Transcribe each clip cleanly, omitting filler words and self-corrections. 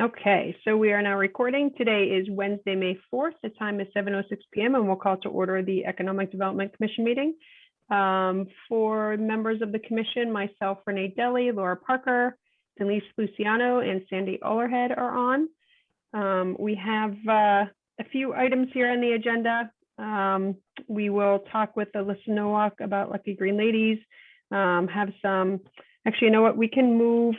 Okay, so we are now recording. Today is Wednesday, May 4th. The time is 7:06 p.m. and we'll call to order the Economic Development Commission meeting. For members of the commission, myself, Renee Deli, Laura Parker, Denise Luciano, and Sandy Ollerhead are on. We have a few items here on the agenda. We will talk with Alyssa Nowak about Lucky Green Ladies. Have some, actually, you know what, we can move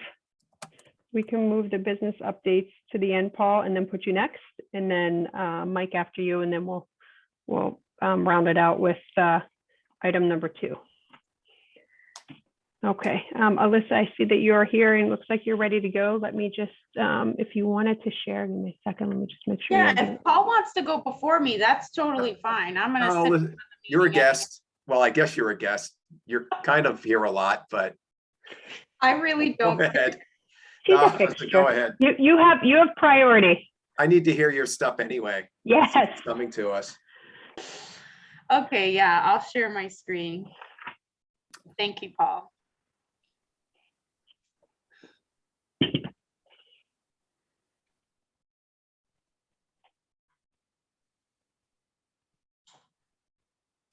the business updates to the end, Paul, and then put you next, and then Mike after you, and then we'll round it out with item number 2. Okay, Alyssa, I see that you're here and looks like you're ready to go. Let me just, if you wanted to share, give me a second. Let me just make sure. Yeah, if Paul wants to go before me, that's totally fine. I'm gonna sit. You're a guest. Well, I guess you're a guest. You're kind of here a lot, but I really don't. Go ahead. Go ahead. You have priority. I need to hear your stuff anyway. Yes. It's coming to us. Okay, yeah, I'll share my screen. Thank you, Paul.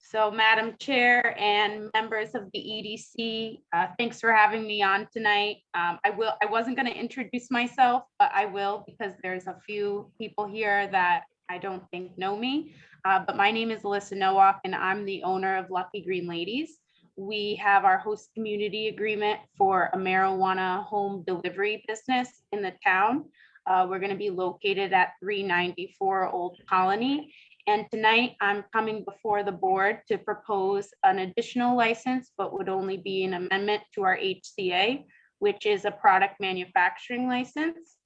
So, Madam Chair and members of the EDC, thanks for having me on tonight. I wasn't going to introduce myself, but I will because there's a few people here that I don't think know me. But my name is Alyssa Nowak, and I'm the owner of Lucky Green Ladies. We have our host community agreement for a marijuana home delivery business in the town. We're going to be located at 394 Old Colony. And tonight I'm coming before the board to propose an additional license, but would only be an amendment to our HCA, which is a product manufacturing license.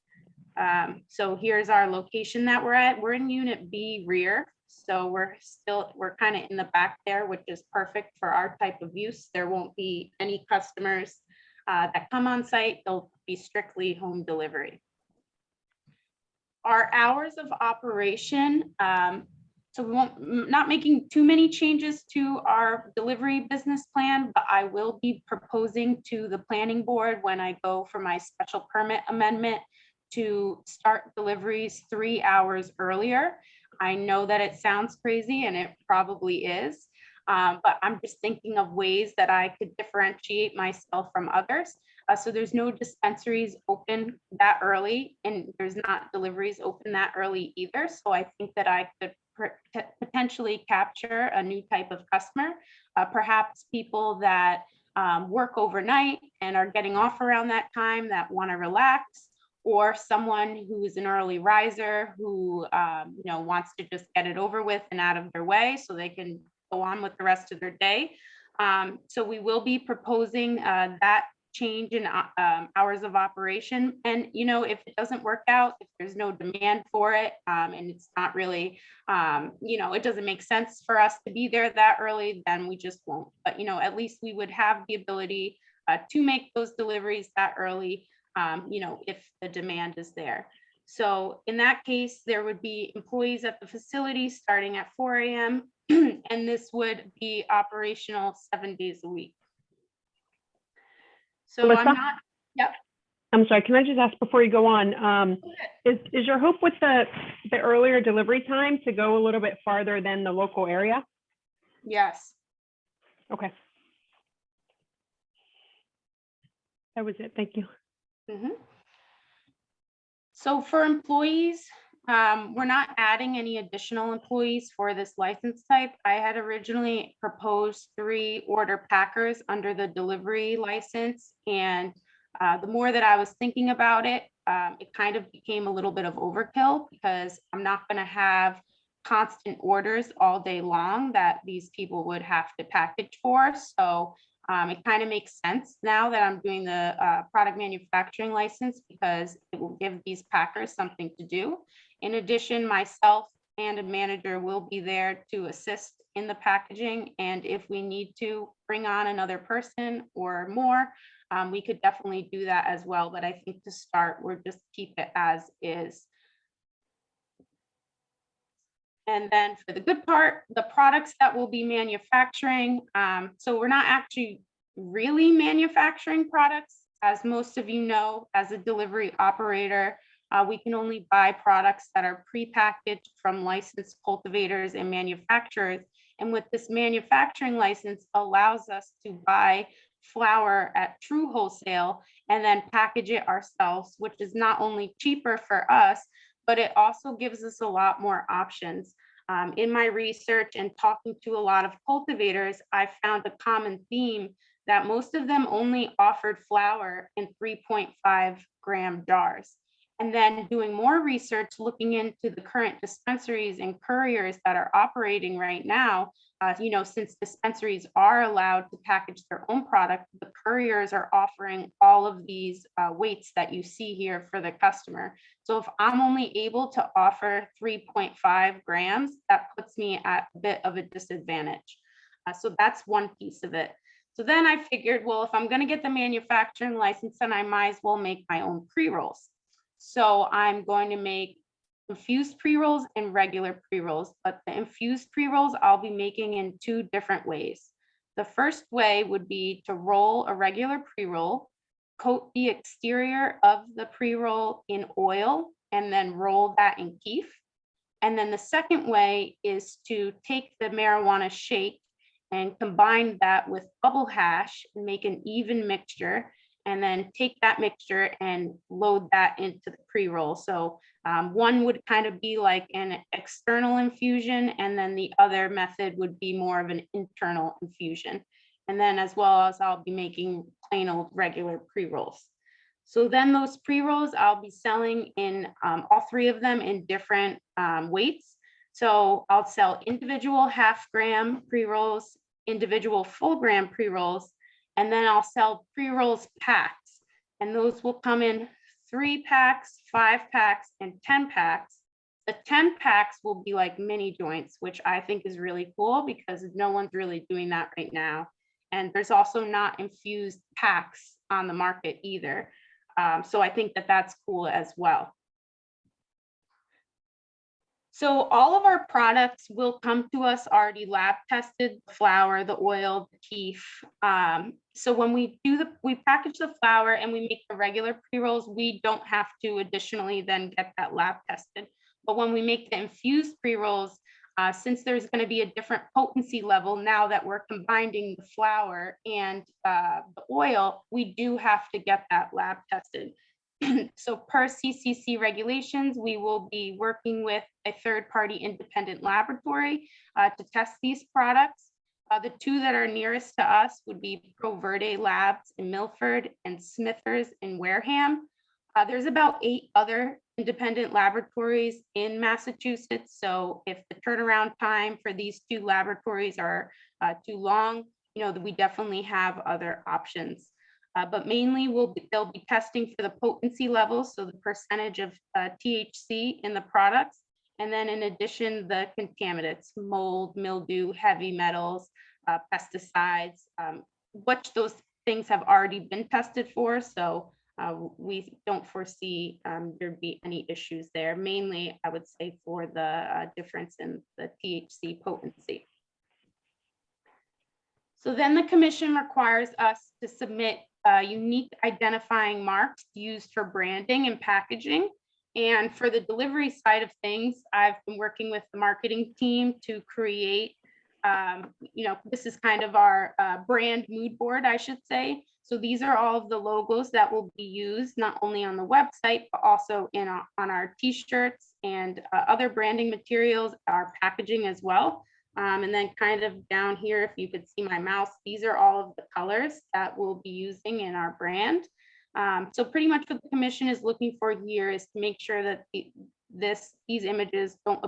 So here's our location that we're at. We're in Unit B rear. So we're kind of in the back there, which is perfect for our type of use. There won't be any customers that come on site. They'll be strictly home delivery. Our hours of operation, so not making too many changes to our delivery business plan, but I will be proposing to the planning board when I go for my special permit amendment to start deliveries 3 hours earlier. I know that it sounds crazy and it probably is, but I'm just thinking of ways that I could differentiate myself from others. So there's no dispensaries open that early and there's not deliveries open that early either. So I think that I could potentially capture a new type of customer, perhaps people that work overnight and are getting off around that time that want to relax, or someone who is an early riser who wants to just get it over with and out of their way so they can go on with the rest of their day. So we will be proposing that change in hours of operation. And, if it doesn't work out, if there's no demand for it, and it's not really, it doesn't make sense for us to be there that early, then we just won't. But, at least we would have the ability to make those deliveries that early, if the demand is there. So in that case, there would be employees at the facility starting at 4 a.m. and this would be operational 7 days a week. So Alyssa? I'm not, yep. I'm sorry, can I just ask before you go on, is your hope with the earlier delivery time to go a little bit farther than the local area? Yes. Okay. That was it, thank you. Mm-hmm. So for employees, we're not adding any additional employees for this license type. I had originally proposed 3 order packers under the delivery license. And the more that I was thinking about it, it kind of became a little bit of overkill because I'm not going to have constant orders all day long that these people would have to package for. So it kind of makes sense now that I'm doing the product manufacturing license because it will give these packers something to do. In addition, myself and a manager will be there to assist in the packaging. And if we need to bring on another person or more, we could definitely do that as well. But I think to start, we'll just keep it as is. And then for the good part, the products that we'll be manufacturing. So we're not actually really manufacturing products. As most of you know, as a delivery operator, We can only buy products that are prepackaged from licensed cultivators and manufacturers. And with this manufacturing license allows us to buy flower at true wholesale and then package it ourselves, which is not only cheaper for us, but it also gives us a lot more options. In my research and talking to a lot of cultivators, I found a common theme that most of them only offered flower in 3.5 gram jars. And then doing more research, looking into the current dispensaries and couriers that are operating right now, since dispensaries are allowed to package their own product, the couriers are offering all of these weights that you see here for the customer. So if I'm only able to offer 3.5 grams, that puts me at a bit of a disadvantage. So that's one piece of it. So then I figured, well, if I'm going to get the manufacturing license, then I might as well make my own pre-rolls. So I'm going to make infused pre-rolls and regular pre-rolls, but the infused pre-rolls I'll be making in two different ways. The first way would be to roll a regular pre-roll, coat the exterior of the pre-roll in oil, and then roll that in keef. And then the second way is to take the marijuana shake and combine that with bubble hash and make an even mixture, and then take that mixture and load that into the pre-roll. So one would kind of be like an external infusion, and then the other method would be more of an internal infusion. And then as well as I'll be making plain old regular pre-rolls. So then those pre-rolls I'll be selling in all three of them in different weights. So I'll sell individual half-gram pre-rolls, individual full-gram pre-rolls, and then I'll sell pre-rolls packs. And those will come in 3 packs, 5 packs, and 10 packs. The 10 packs will be like mini joints, which I think is really cool because no one's really doing that right now. And there's also not infused packs on the market either. So I think that that's cool as well. So all of our products will come to us already lab tested, the flour, the oil, the keef. So when we package the flour and we make the regular pre-rolls, we don't have to additionally then get that lab tested. But when we make the infused pre-rolls, since there's going to be a different potency level now that we're combining the flour and the oil, we do have to get that lab tested. So per CCC regulations, we will be working with a third-party independent laboratory to test these products. The two that are nearest to us would be ProVerde Labs in Milford and Smithers in Wareham. There's about 8 other independent laboratories in Massachusetts. So if the turnaround time for these 2 laboratories are too long, we definitely have other options. But mainly they'll be testing for the potency levels, so the percentage of THC in the products. And then in addition, the contaminants, mold, mildew, heavy metals, pesticides, which those things have already been tested for. So we don't foresee there'd be any issues there. Mainly, I would say for the difference in the THC potency. So then the commission requires us to submit unique identifying marks used for branding and packaging. And for the delivery side of things, I've been working with the marketing team to create, this is kind of our brand mood board, I should say. So these are all of the logos that will be used not only on the website, but also on our t-shirts and other branding materials, our packaging as well. And then kind of down here, if you could see my mouse, these are all of the colors that we'll be using in our brand. So pretty much what the commission is looking for here is to make sure that these images don't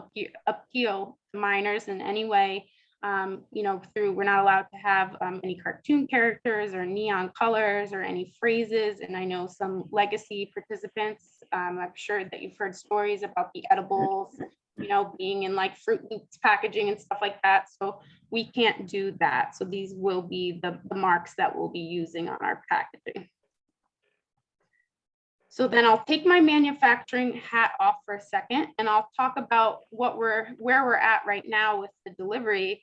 appeal to minors in any way. We're not allowed to have any cartoon characters or neon colors or any phrases. And I know some legacy participants, I'm sure that you've heard stories about the edibles, being in like Fruit Loops packaging and stuff like that. So we can't do that. So these will be the marks that we'll be using on our packaging. So then I'll take my manufacturing hat off for a second, and I'll talk about where we're at right now with the delivery.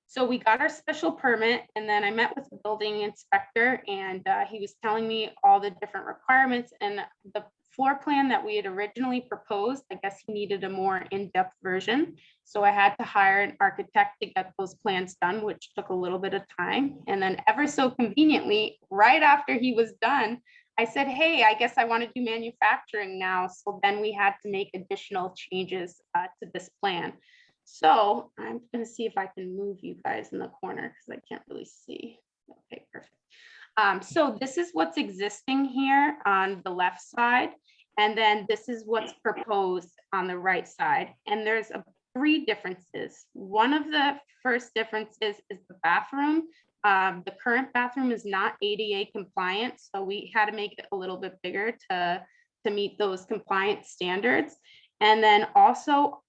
So we got our special permit, and then I met with the building inspector, and he was telling me all the different requirements. And the floor plan that we had originally proposed, I guess he needed a more in-depth version. So I had to hire an architect to get those plans done, which took a little bit of time. And then ever so conveniently, right after he was done, I said, hey, I guess I want to do manufacturing now. So then we had to make additional changes to this plan. So I'm going to see if I can move you guys in the corner because I can't really see. Okay, perfect. So this is what's existing here on the left side. And then this is what's proposed on the right side. And there's three differences. One of the first differences is the bathroom. The current bathroom is not ADA compliant, so we had to make it a little bit bigger to meet those compliance standards. And then also,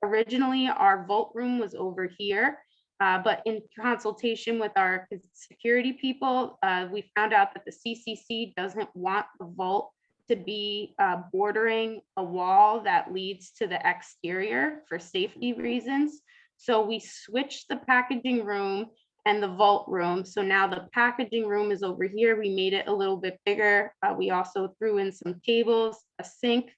originally our vault room was over here, but in consultation with our security people, we found out that the CCC doesn't want the vault to be bordering a wall that leads to the exterior for safety reasons. So we switched the packaging room and the vault room. So now the packaging room is over here. We made it a little bit bigger. We also threw in some tables, a sink.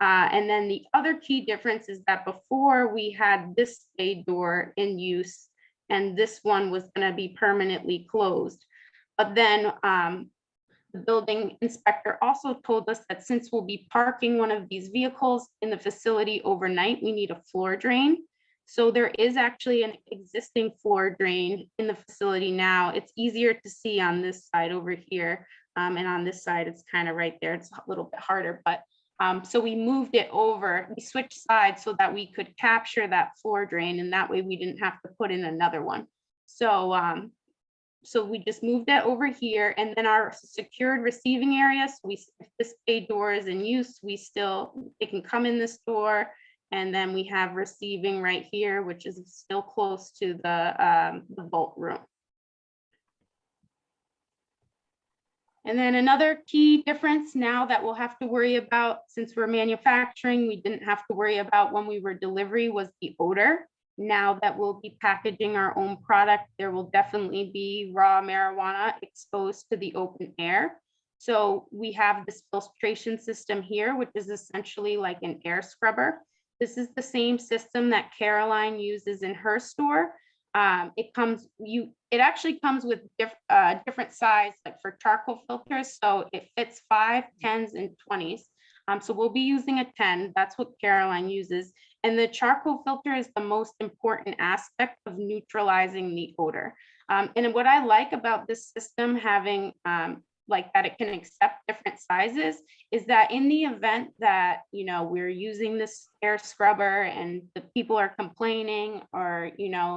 And then the other key difference is that before we had this bay door in use, and this one was going to be permanently closed. But then the building inspector also told us that since we'll be parking one of these vehicles in the facility overnight, we need a floor drain. So there is actually an existing floor drain in the facility now. It's easier to see on this side over here. And on this side, it's kind of right there. It's a little bit harder, but so we moved it over, we switched sides so that we could capture that floor drain, and that way we didn't have to put in another one. So so we just moved it over here, and then our secured receiving area, so if this bay door is in use, it can come in this door. And then we have receiving right here, which is still close to the vault room. And then another key difference now that we'll have to worry about, since we're manufacturing, we didn't have to worry about when we were delivery, was the odor. Now that we'll be packaging our own product, there will definitely be raw marijuana exposed to the open air. So we have this filtration system here, which is essentially like an air scrubber. This is the same system that Caroline uses in her store. It actually comes with different size, like for charcoal filters. So it fits 5, 10s, and 20s. So we'll be using a 10. That's what Caroline uses. And the charcoal filter is the most important aspect of neutralizing the odor. And what I like about this system having like that it can accept different sizes is that in the event that, we're using this air scrubber and the people are complaining, or,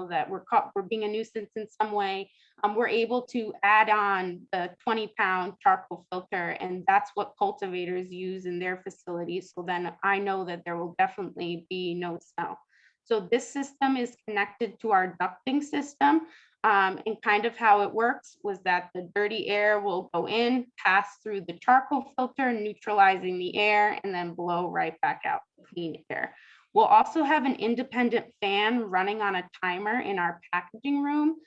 that we're being a nuisance in some way, we're able to add on the 20-pound charcoal filter, and that's what cultivators use in their facilities. So then I know that there will definitely be no smell. So this system is connected to our ducting system. And kind of how it works was that the dirty air will go in, pass through the charcoal filter, neutralizing the air, and then blow right back out clean air. We'll also have an independent fan running on a timer in our packaging room.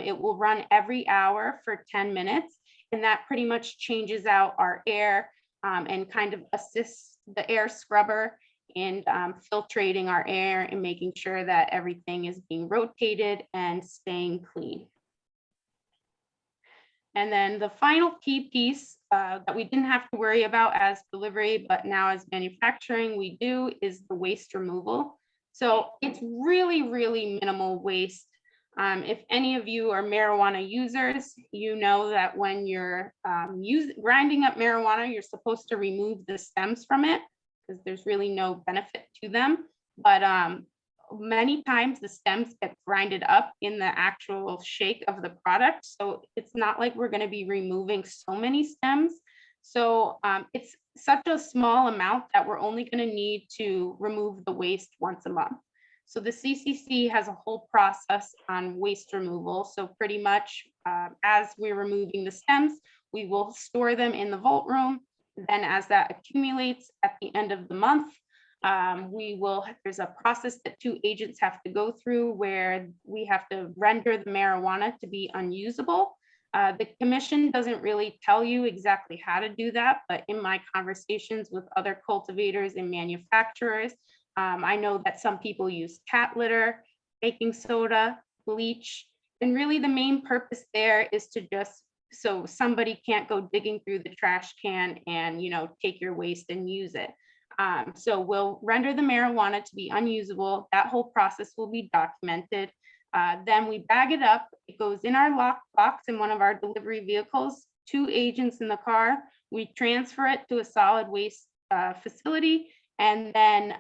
It will run every hour for 10 minutes, and that pretty much changes out our air and kind of assists the air scrubber and filtrating our air and making sure that everything is being rotated and staying clean. And then the final key piece that we didn't have to worry about as delivery, but now as manufacturing we do, is the waste removal. So it's really, really minimal waste. If any of you are marijuana users, you know that when you're grinding up marijuana, you're supposed to remove the stems from it, because there's really no benefit to them. But many times the stems get grinded up in the actual shake of the product. So it's not like we're going to be removing so many stems. So it's such a small amount that we're only going to need to remove the waste once a month. So the CCC has a whole process on waste removal. So pretty much as we're removing the stems, we will store them in the vault room. Then as that accumulates at the end of the month, there's a process that 2 agents have to go through where we have to render the marijuana to be unusable. The commission doesn't really tell you exactly how to do that, but in my conversations with other cultivators and manufacturers, I know that some people use cat litter, baking soda, bleach, and really the main purpose there is to just so somebody can't go digging through the trash can and, you know, take your waste and use it. So we'll render the marijuana to be unusable. That whole process will be documented. Then we bag it up. It goes in our locked box in one of our delivery vehicles, 2 agents in the car. We transfer it to a solid waste facility, and then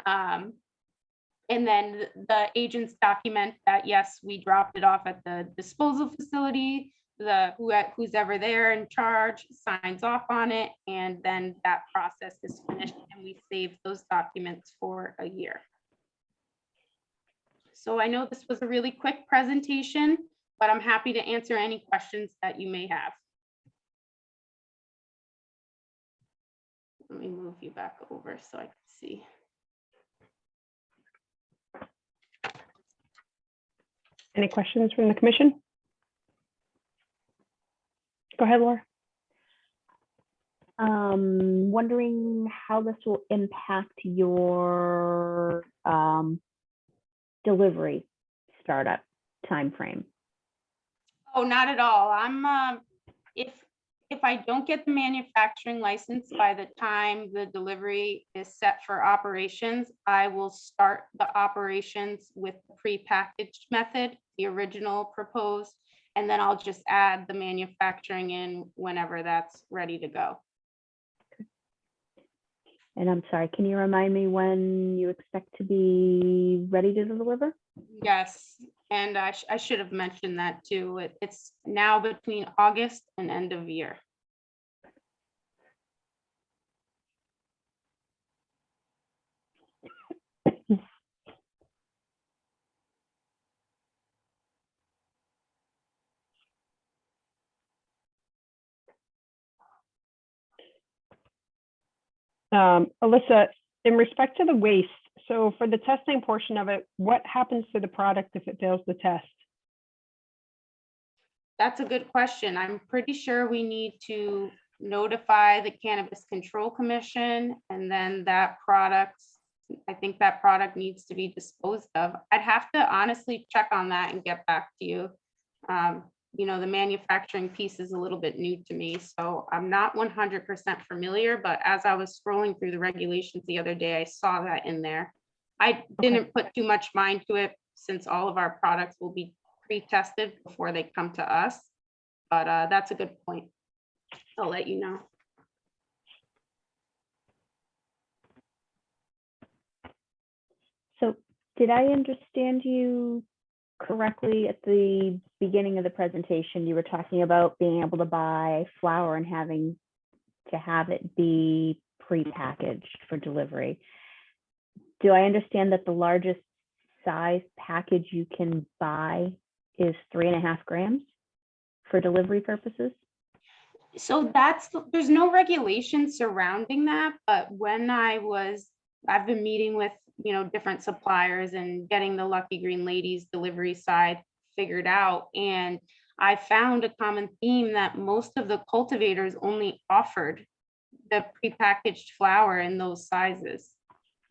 the agents document that, yes, we dropped it off at the disposal facility. Who's ever there in charge signs off on it, and then that process is finished, and we save those documents for a year. So I know this was a really quick presentation, but I'm happy to answer any questions that you may have. Let me move you back over so I can see. Any questions from the commission? Go ahead, Laura. Wondering how this will impact your delivery startup timeframe. Oh, not at all. I'm if I don't get the manufacturing license by the time the delivery is set for operations, I will start the operations with the prepackaged method, the original proposed, and then I'll just add the manufacturing in whenever that's ready to go. And I'm sorry, can you remind me when you expect to be ready to deliver? Yes, and I should have mentioned that too. It's now between August and end of year. Alyssa, in respect to the waste, so for the testing portion of it, what happens to the product if it fails the test? That's a good question. I'm pretty sure we need to notify the Cannabis Control Commission, and then that product, I think that product needs to be disposed of. I'd have to honestly check on that and get back to you. You know, the manufacturing piece is a little bit new to me, so I'm not 100% familiar, but as I was scrolling through the regulations the other day, I saw that in there. I didn't put too much mind to it since all of our products will be pre-tested before they come to us, but that's a good point. I'll let you know. So did I understand you correctly at the beginning of the presentation? You were talking about being able to buy flour and having to have it be prepackaged for delivery. Do I understand that the largest size package you can buy is 3.5 grams for delivery purposes? So there's no regulation surrounding that, but when I've been meeting with, you know, different suppliers and getting the Lucky Green Ladies delivery side figured out, and I found a common theme that most of the cultivators only offered the prepackaged flour in those sizes.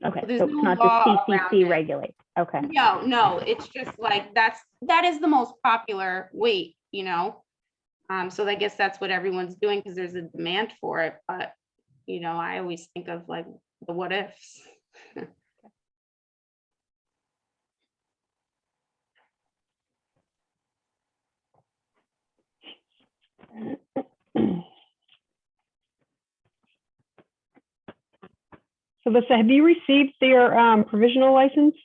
Okay, So there's so it's no not law the around CCC it. regulate. Okay. No, it's just like that is the most popular weight, you know. So I guess that's what everyone's doing because there's a demand for it. But you know, I always think of like the what ifs. So Alyssa, have you received their provisional license?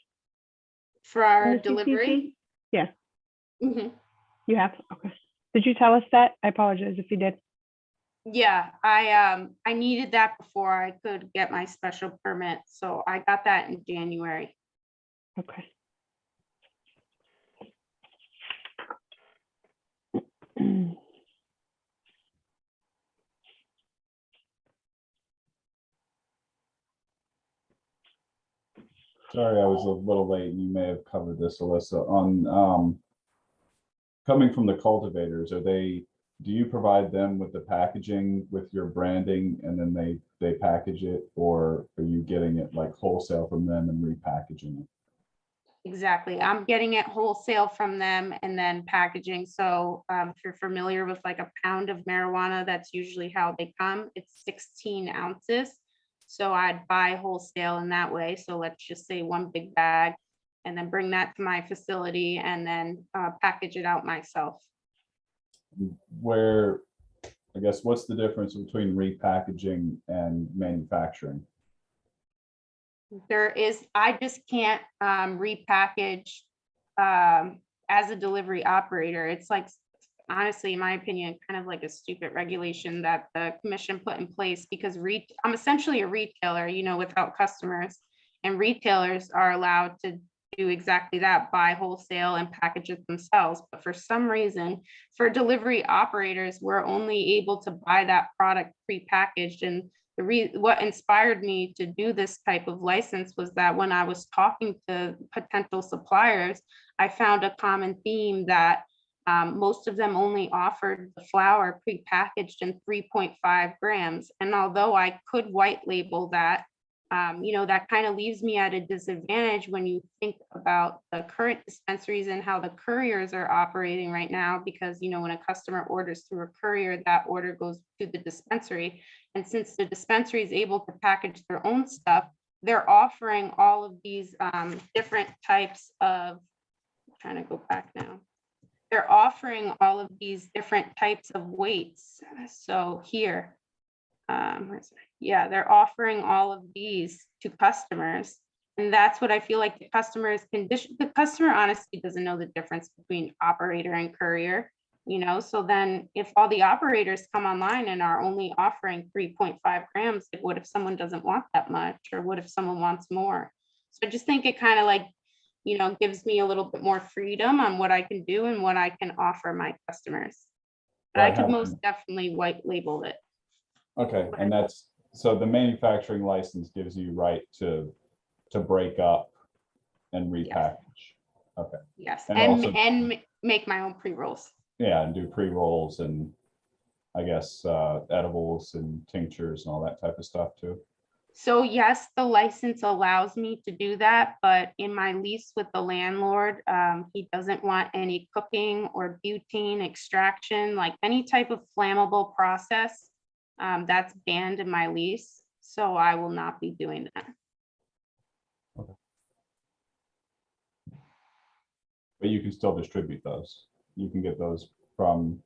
For our from the delivery? CCC? Yeah. Mhm. You have? Okay. Did you tell us that? I apologize if you did. Yeah, I needed that before I could get my special permit, so I got that in January. Okay. Sorry, I was a little late and you may have covered this, Alyssa. On coming from the cultivators, are they do you provide them with the packaging with your branding and then they package it, or are you getting it like wholesale from them and repackaging it? Exactly. I'm getting it wholesale from them and then packaging. So if you're familiar with like a pound of marijuana, that's usually how they come. It's 16 ounces. So I'd buy wholesale in that way. So let's just say one big bag and then bring that to my facility and then package it out myself. Where, I guess, what's the difference between repackaging and manufacturing? There is, I just can't repackage as a delivery operator. It's like, honestly, in my opinion, kind of like a stupid regulation that the commission put in place because I'm essentially a retailer, you know, without customers, and retailers are allowed to do exactly that, buy wholesale and package it themselves. But for some reason, for delivery operators, we're only able to buy that product prepackaged. And what inspired me to do this type of license was that when I was talking to potential suppliers, I found a common theme that most of them only offered the flour prepackaged in 3.5 grams. And although I could white label that, you know, that kind of leaves me at a disadvantage when you think about the current dispensaries and how the couriers are operating right now, because, you know, when a customer orders through a courier, that order goes to the dispensary. And since the dispensary is able to package their own stuff, they're offering all of these different types of, I'm trying to go back now. They're offering all of these different types of weights. So here, yeah, they're offering all of these to customers. And that's what I feel like the customer is conditioned. The customer honestly doesn't know the difference between operator and courier, you know? So then if all the operators come online and are only offering 3.5 grams, like what if someone doesn't want that much? Or what if someone wants more? So I just think it kind of like, you know, gives me a little bit more freedom on what I can do and what I can offer my customers. But I could most definitely white label it. Okay, and that's, so the manufacturing license gives you right to break up and repackage. Okay, Yes, And and also- make my own pre-rolls. yeah, and do pre-rolls and I guess edibles and tinctures and all that type of stuff too. So yes, the license allows me to do that, but in my lease with the landlord, he doesn't want any cooking or butane extraction, like any type of flammable process. That's banned in my lease, so I will not be doing that. But you can still distribute those. You can get those from,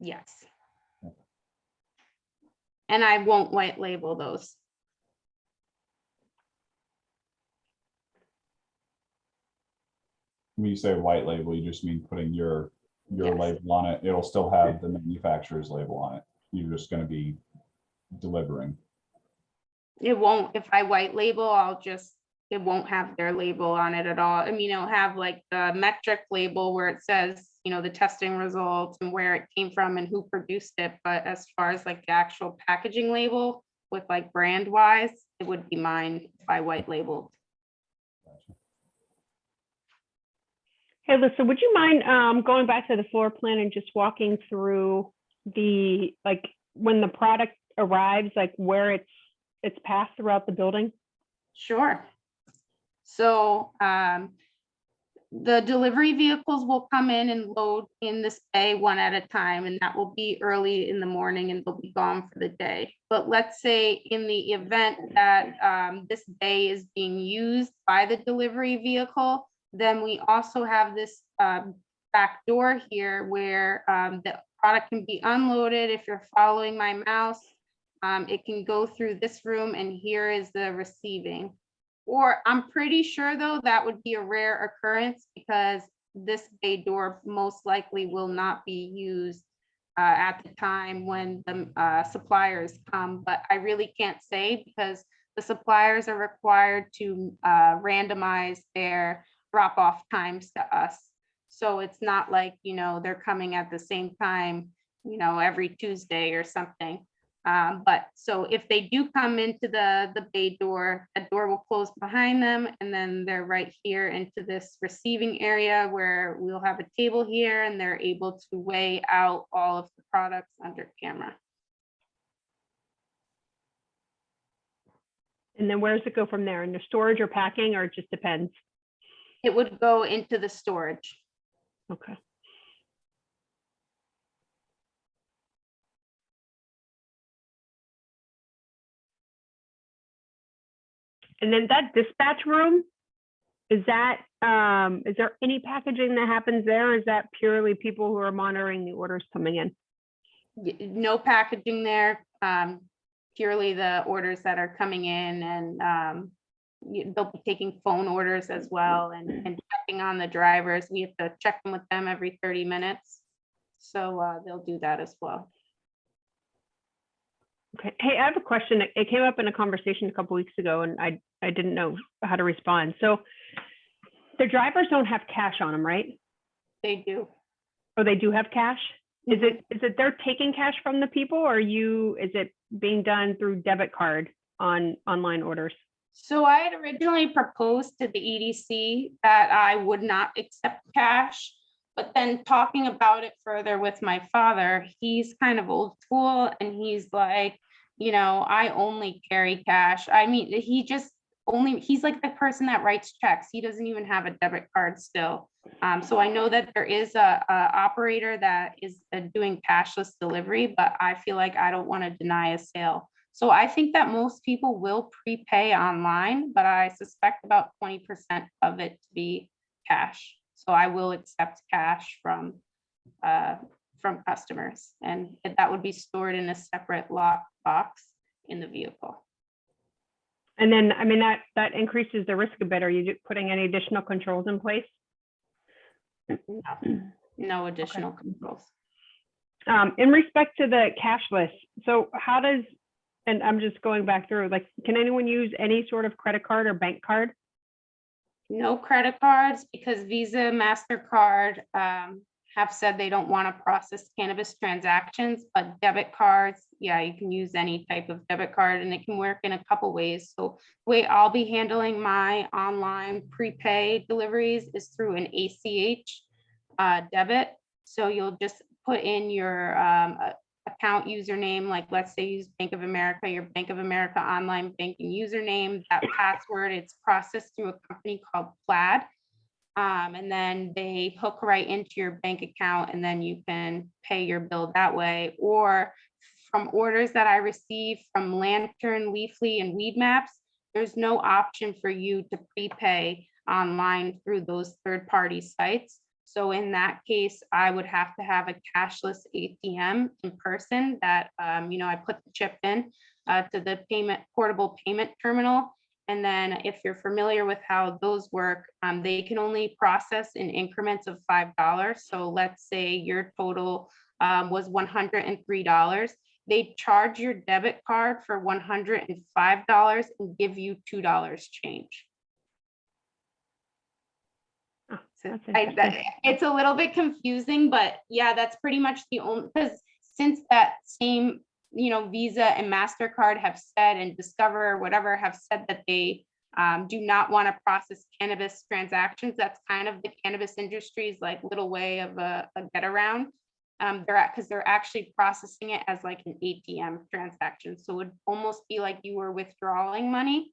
Yes. And I won't white label those. when you say white label, you just mean putting your Yes. label on it. It'll still have the manufacturer's label on it. You're just going to be delivering. It won't, if I white label, it won't have their label on it at all. I mean, it'll have like the metric label where it says, you know, the testing results and where it came from and who produced it. But as far as like the actual packaging label with like brand wise, it would be mine if I white labeled. Hey, Lisa, would you mind going back to the floor plan and just walking through the, like, when the product arrives, like where it's passed throughout the building? Sure. So the delivery vehicles will come in and load in this bay one at a time, and that will be early in the morning and they'll be gone for the day. But let's say in the event that this bay is being used by the delivery vehicle, then we also have this back door here where the product can be unloaded. If you're following my mouse, it can go through this room and here is the receiving. Or I'm pretty sure though, that would be a rare occurrence because this bay door most likely will not be used at the time when the suppliers come, but I really can't say because the suppliers are required to randomize their drop-off times to us. So it's not like, you know, they're coming at the same time, you know, every Tuesday or something. But so if they do come into the bay door, a door will close behind them, and then they're right here into this receiving area where we'll have a table here, and they're able to weigh out all of the products under camera. And then where does it go from there? Into storage or packing, or it just depends? It would go into the storage. Okay. And then that dispatch room, is that, is there any packaging that happens there? Or is that purely people who are monitoring the orders coming in? No packaging there, purely the orders that are coming in, and they'll be taking phone orders as well, and checking on the drivers. We have to check in with them every 30 minutes. So they'll do that as well. Okay. Hey, I have a question. It came up in a conversation a couple weeks ago, and I didn't know how to respond. So the drivers don't have cash on them, right? They do. Or they do have cash? Is it they're taking cash from the people, or is it being done through debit card on online orders? So I had originally proposed to the EDC that I would not accept cash, but then talking about it further with my father, he's kind of old school, and he's like, I only carry cash. I mean, he's like the person that writes checks. He doesn't even have a debit card still. So I know that there is a operator that is doing cashless delivery, but I feel like I don't want to deny a sale. So I think that most people will prepay online, but I suspect about 20% of it to be cash. So I will accept cash from customers, and that would be stored in a separate lock box in the vehicle. And then, I mean, that increases the risk a bit. Are you putting any additional controls in place? No additional controls. In respect to the cashless, so how does, and I'm just going back through, like, can anyone use any sort of credit card or bank card? No credit cards, because Visa, MasterCard have said they don't want to process cannabis transactions, but debit cards, yeah, you can use any type of debit card, and it can work in a couple ways. So the way I'll be handling my online prepay deliveries is through an ACH debit. So you'll just put in your account username, like let's say use Bank of America, your Bank of America online banking username, that password, it's processed through a company called Plaid. And then they hook right into your bank account, and then you can pay your bill that way. Or from orders that I receive from Lantern, Leafly, and Weed Maps, there's no option for you to prepay online through those third-party sites. So in that case, I would have to have a cashless ATM in person that, I put the chip in to the portable payment terminal. And then if you're familiar with how those work, they can only process in increments of $5. So let's say your total was $103. They charge your debit card for $105 and give you $2 change. So it's a little bit confusing, but yeah, that's pretty much the only, because since that same, Visa and MasterCard have said, and Discover or whatever have said that they do not want to process cannabis transactions. That's kind of the cannabis industry's like little way of a get around. Because they're actually processing it as like an ATM transaction. So it would almost be like you were withdrawing money.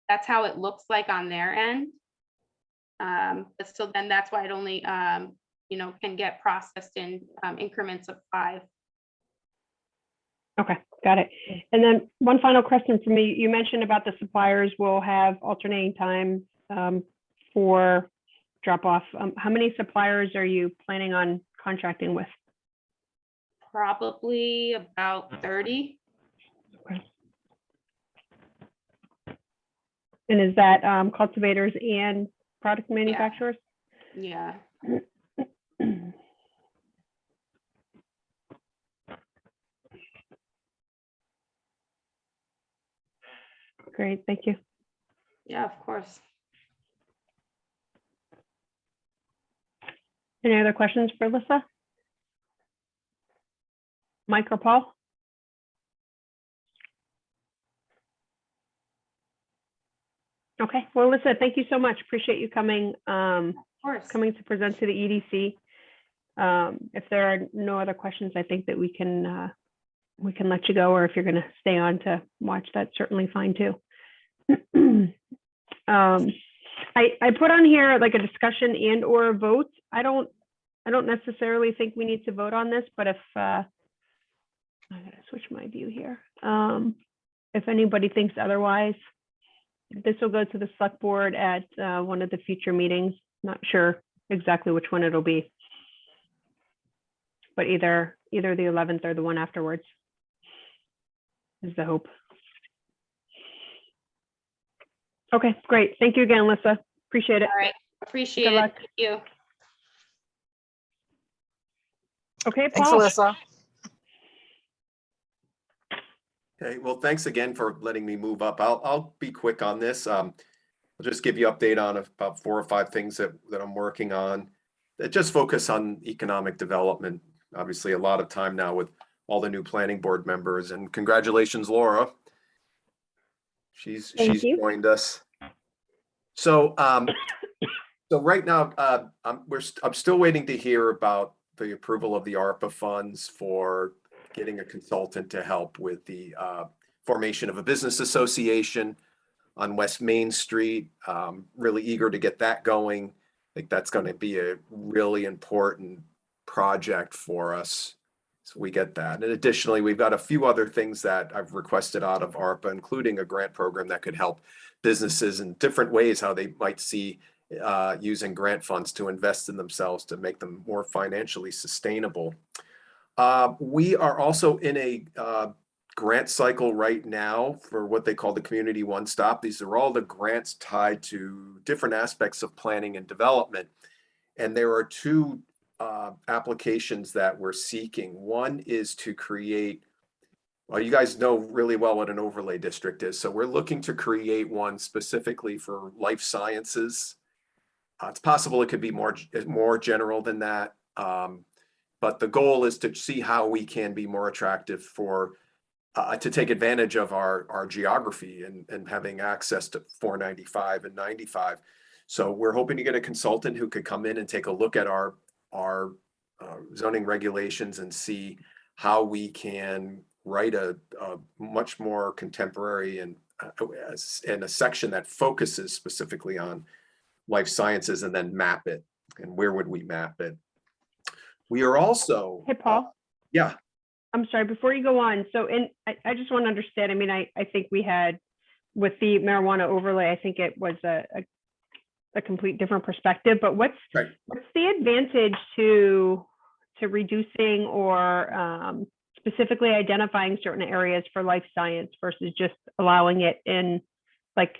That's how it looks like on their end. But so then that's why it only, can get processed in increments of 5. Okay, got it. And then one final question for me. You mentioned about the suppliers will have alternating times for drop off. How many suppliers are you planning on contracting with? Probably about 30. Okay. And is that cultivators and product manufacturers? Yeah. Great, thank you. Yeah, of course. Any other questions for Alyssa? Mike or Paul? Okay, well, Alyssa, thank you so much. Appreciate you coming, Of course. coming to present to the EDC. If there are no other questions, I think that we can let you go, or if you're gonna stay on to watch, that's certainly fine too. I put on here like a discussion and or a vote. I don't necessarily think we need to vote on this, but if I gotta switch my view here. If anybody thinks otherwise, this will go to the select board at one of the future meetings. Not sure exactly which one it'll be, but either the 11th or the one afterwards is the hope. Okay, great. Thank you again, Alyssa. Appreciate it. All right. Appreciate Good it. luck. Thank you. Okay, Thanks, Paul. Alyssa. Okay, well, thanks again for letting me move up. I'll be quick on this. I'll just give you update on about 4 or 5 things that I'm working on that just focus on economic development. Obviously, a lot of time now with all the new planning board members, and congratulations, Laura. She's Thank you. joined us. So so right now, I'm still waiting to hear about the approval of the ARPA funds for getting a consultant to help with the formation of a business association on West Main Street. Really eager to get that going. I think that's going to be a really important project for us. So we get that. And additionally, we've got a few other things that I've requested out of ARPA, including a grant program that could help businesses in different ways, how they might see using grant funds to invest in themselves to make them more financially sustainable. We are also in a grant cycle right now for what they call the Community One Stop. These are all the grants tied to different aspects of planning and development. And there are 2 applications that we're seeking. One is to create, well, you guys know really well what an overlay district is. So we're looking to create one specifically for life sciences. It's possible it could be more general than that. But the goal is to see how we can be more attractive for to take advantage of our geography and having access to 495 and 95. So we're hoping to get a consultant who could come in and take a look at our zoning regulations and see how we can write a much more contemporary and a section that focuses specifically on life sciences, and then map it. And where would we map it? We are also. Hey, Paul. Yeah. I'm sorry, before you go on. So I just want to understand, I mean, I think we had with the marijuana overlay, I think it was a complete different perspective, but what's the advantage to reducing or specifically identifying certain areas for life science versus just allowing it in like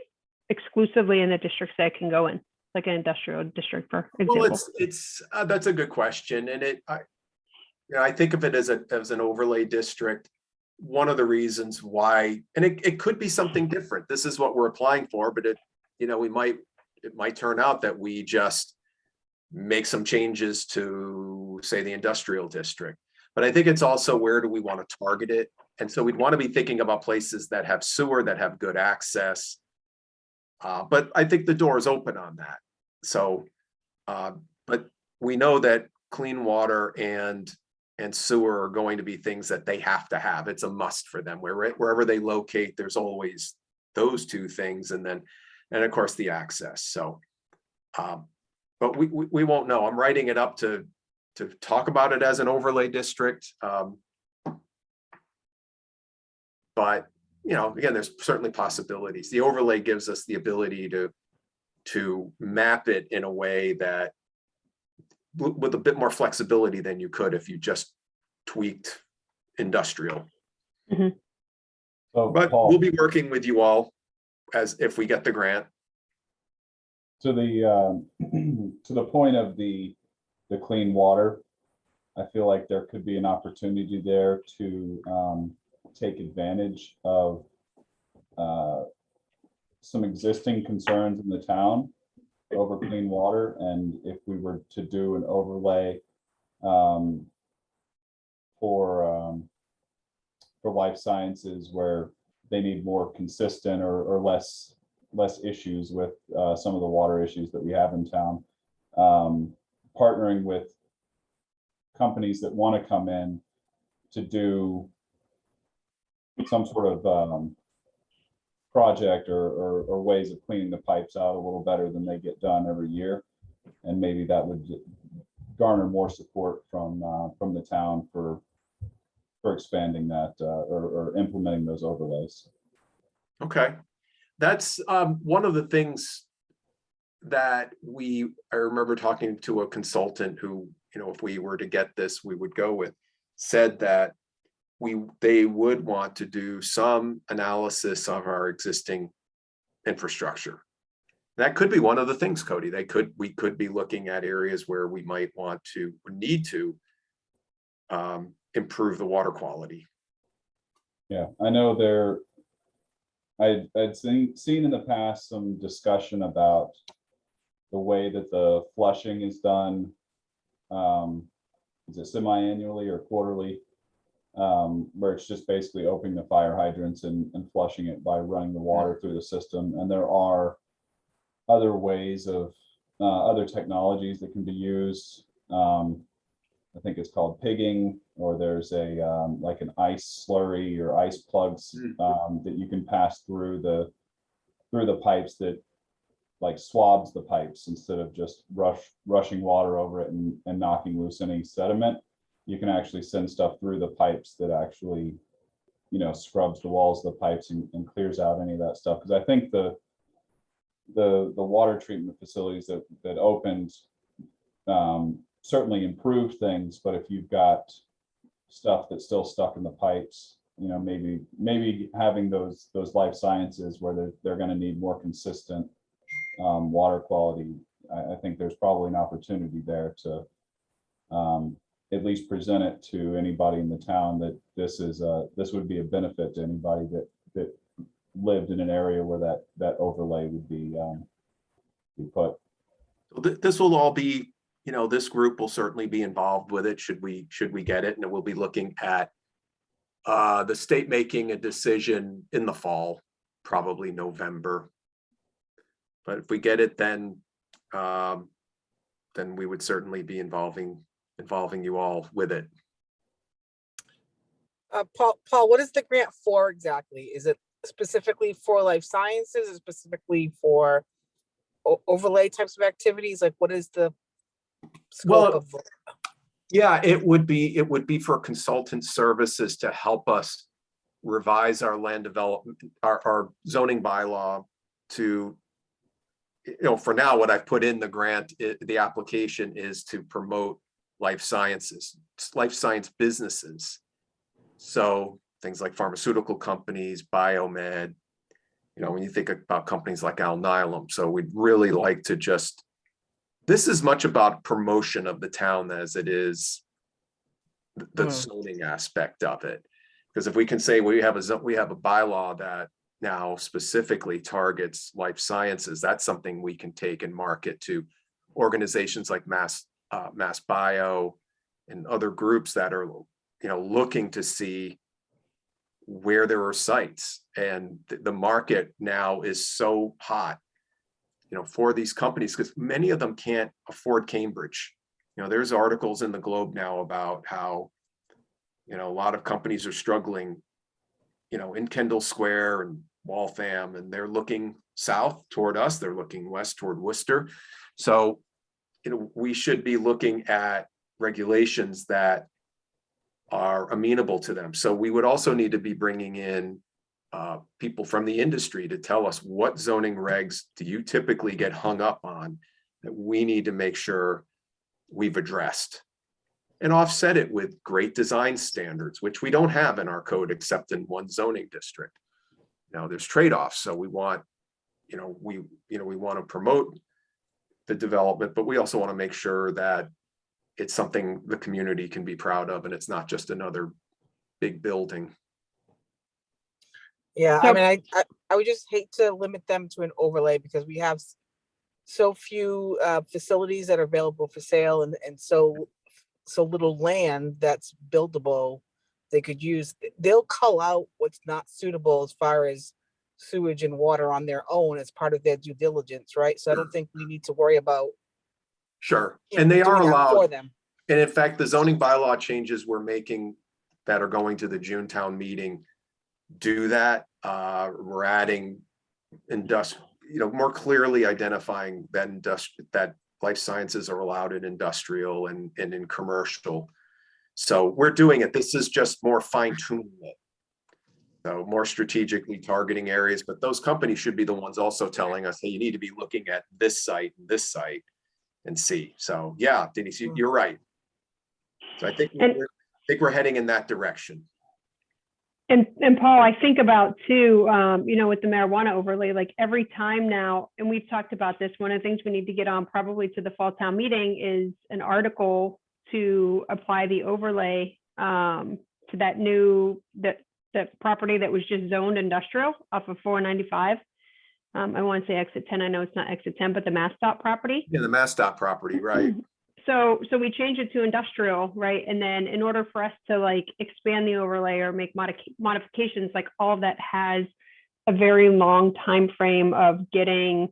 exclusively in the districts that it can go in, like an industrial district, for example? Well, it's that's a good question, and I think of it as an overlay district. One of the reasons why, and it could be something different. This is what we're applying for, but it might turn out that we just make some changes to, say, the industrial district. But I think it's also, where do we want to target it? And so we'd want to be thinking about places that have sewer, that have good access. But I think the door is open on that. So, but we know that clean water and sewer are going to be things that they have to have. It's a must for them. Wherever they locate, there's always those 2 things, and of course the access. So, but we won't know. I'm writing it up to talk about it as an overlay district. But again, there's certainly possibilities. The overlay gives us the ability to map it in a way that with a bit more flexibility than you could if you just tweaked industrial. Mm-hmm. So, But Paul, we'll be working with you all as if we get the grant. to the to the point of the clean water, I feel like there could be an opportunity there to take advantage of some existing concerns in the town over clean water. And if we were to do an overlay for life sciences, where they need more consistent or less less issues with some of the water issues that we have in town. Partnering with companies that want to come in to do some sort of project or ways of cleaning the pipes out a little better than they get done every year. And maybe that would garner more support from the town for expanding that or implementing those overlays. Okay, that's one of the things that I remember talking to a consultant who, if we were to get this, we would go with, said that they would want to do some analysis of our existing infrastructure. That could be one of the things, Cody. We could be looking at areas where we might want to or need to improve the water quality. Yeah, I know I'd seen in the past some discussion about the way that the flushing is done. Is it semi-annually or quarterly? Where it's just basically opening the fire hydrants and flushing it by running the water through the system. And there are other ways of other technologies that can be used. I think it's called pigging, or there's a like an ice slurry or ice plugs that you can pass through the pipes that like swabs the pipes instead of just rushing water over it and knocking loose any sediment. You can actually send stuff through the pipes that actually, scrubs the walls of the pipes and clears out any of that stuff. Because I think the water treatment facilities that opened certainly improved things, but if you've got stuff that's still stuck in the pipes, maybe having those life sciences where they're going to need more consistent water quality. I think there's probably an opportunity there to at least present it to anybody in the town that this would be a benefit to anybody that lived in an area where that overlay would be put. This will all be, this group will certainly be involved with it should we get it, and it will be looking at the state making a decision in the fall, probably November. But if we get it, then we would certainly be involving you all with it. Paul, what is the grant for exactly? Is it specifically for life sciences, or specifically for overlay types of activities? Like, what is the scope of? Yeah, it would be for consultant services to help us revise our land development, our zoning bylaw to, for now, what I've put in the grant, the application is to promote life science businesses. So things like pharmaceutical companies, biomed, when you think about companies like Alnylam. So we'd really like to this is much about promotion of the town as it is the zoning aspect of it. Because if we can say we have a bylaw that now specifically targets life sciences, that's something we can take and market to organizations like Mass Bio and other groups that are looking to see where there are sites. And the market now is so hot for these companies, because many of them can't afford Cambridge. There's articles in the Globe now about how a lot of companies are struggling in Kendall Square and Waltham, and they're looking south toward us, they're looking west toward Worcester. So we should be looking at regulations that are amenable to them. So we would also need to be bringing in people from the industry to tell us, what zoning regs do you typically get hung up on that we need to make sure we've addressed, and offset it with great design standards, which we don't have in our code except in one zoning district. Now there's trade-offs. So we want, we want to promote the development, but we also want to make sure that it's something the community can be proud of, and it's not just another big building. Yeah, I mean, I would just hate to limit them to an overlay, because we have so few facilities that are available for sale, and so little land that's buildable they could use. They'll cull out what's not suitable as far as sewage and water on their own as part of their due diligence, right? So I don't think we need to worry about Sure, and they are doing that allowed. for them. And in fact, the zoning bylaw changes we're making that are going to the June town meeting do that. We're adding more clearly identifying that that life sciences are allowed in industrial and in commercial. So we're doing it. This is just more fine tuning it. So more strategically targeting areas, but those companies should be the ones also telling us, hey, you need to be looking at this site, and see. So yeah, Denise, you're right. So I think we're heading in that direction. And Paul, I think about too, with the marijuana overlay, like every time now, and we've talked about this, one of the things we need to get on probably to the fall town meeting is an article to apply the overlay to that property that was just zoned industrial off of 495. I want to say exit 10. I know it's not exit 10, but the MassDOT property. Yeah, the MassDOT property, right? So we change it to industrial, right? And then in order for us to like expand the overlay or make modifications, like all of that has a very long time frame of getting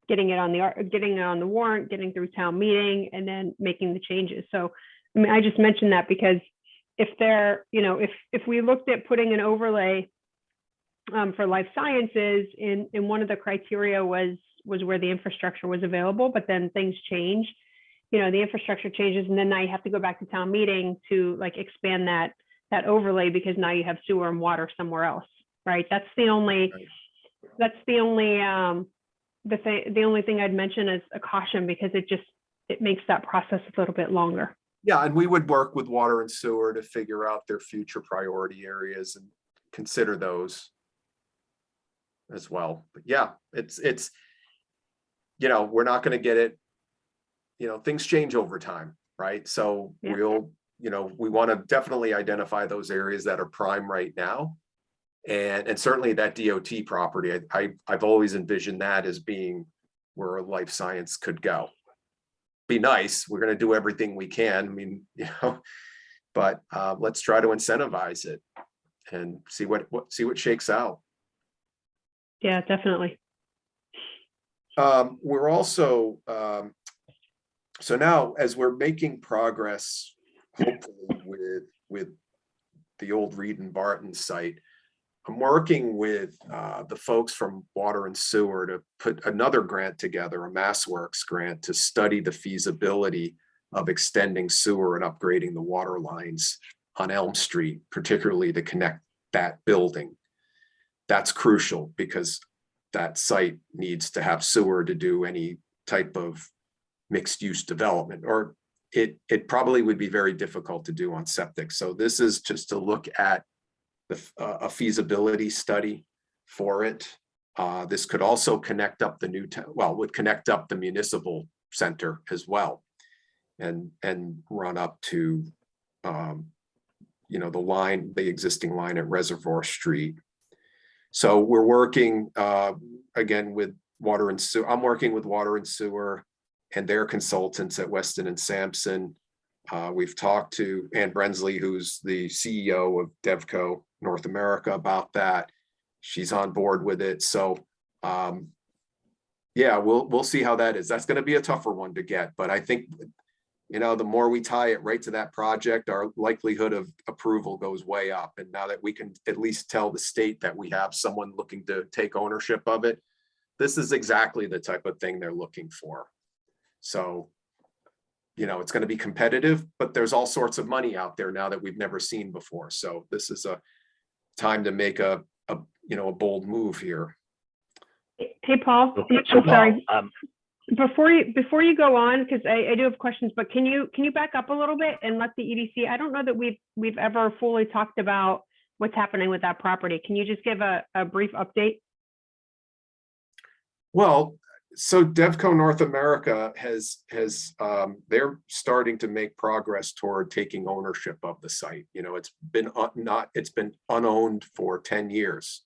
it on the warrant, getting through town meeting, and then making the changes. So I mean, I just mentioned that because if if we looked at putting an overlay for life sciences, in one of the criteria was where the infrastructure was available, but then things change. The infrastructure changes, and then now you have to go back to town meeting to like expand that overlay because now you have sewer and water somewhere else, right? That's the only thing I'd mention as a caution, because it makes that process a little bit longer. Yeah, and we would work with water and sewer to figure out their future priority areas and consider those as well. But yeah, it's we're not going to get it. Things change over time, right? So Yeah. we want to definitely identify those areas that are prime right now. And certainly that DOT property, I've always envisioned that as being where life science could go. Be nice. We're going to do everything we can. I mean, but let's try to incentivize it and see what shakes out. Yeah, definitely. We're also, so now as we're making progress, hopefully with the old Reed and Barton site, I'm working with the folks from Water and Sewer to put another grant together, a MassWorks grant, to study the feasibility of extending sewer and upgrading the water lines on Elm Street, particularly to connect that building. That's crucial because that site needs to have sewer to do any type of mixed use development, or it probably would be very difficult to do on septic. So this is just to look at a feasibility study for it. This could also connect up would connect up the municipal center as well, and run up to the existing line at Reservoir Street. So we're working again with Water and Sewer. I'm working with Water and Sewer and their consultants at Weston and Sampson. We've talked to Ann Brensley, who's the CEO of Devco North America, about that. She's on board with it. So yeah, we'll see how that is. That's going to be a tougher one to get, but I think the more we tie it right to that project, our likelihood of approval goes way up. And now that we can at least tell the state that we have someone looking to take ownership of it, this is exactly the type of thing they're looking for. So, it's going to be competitive, but there's all sorts of money out there now that we've never seen before. So this is a time to make a bold move here. Hey, Paul, Okay, I'm sorry. Paul, Before you go on, because I do have questions, but can you back up a little bit and let the EDC? I don't know that we've ever fully talked about what's happening with that property. Can you just give a brief update? Well, so Devco North America they're starting to make progress toward taking ownership of the site. It's been unowned for 10 years,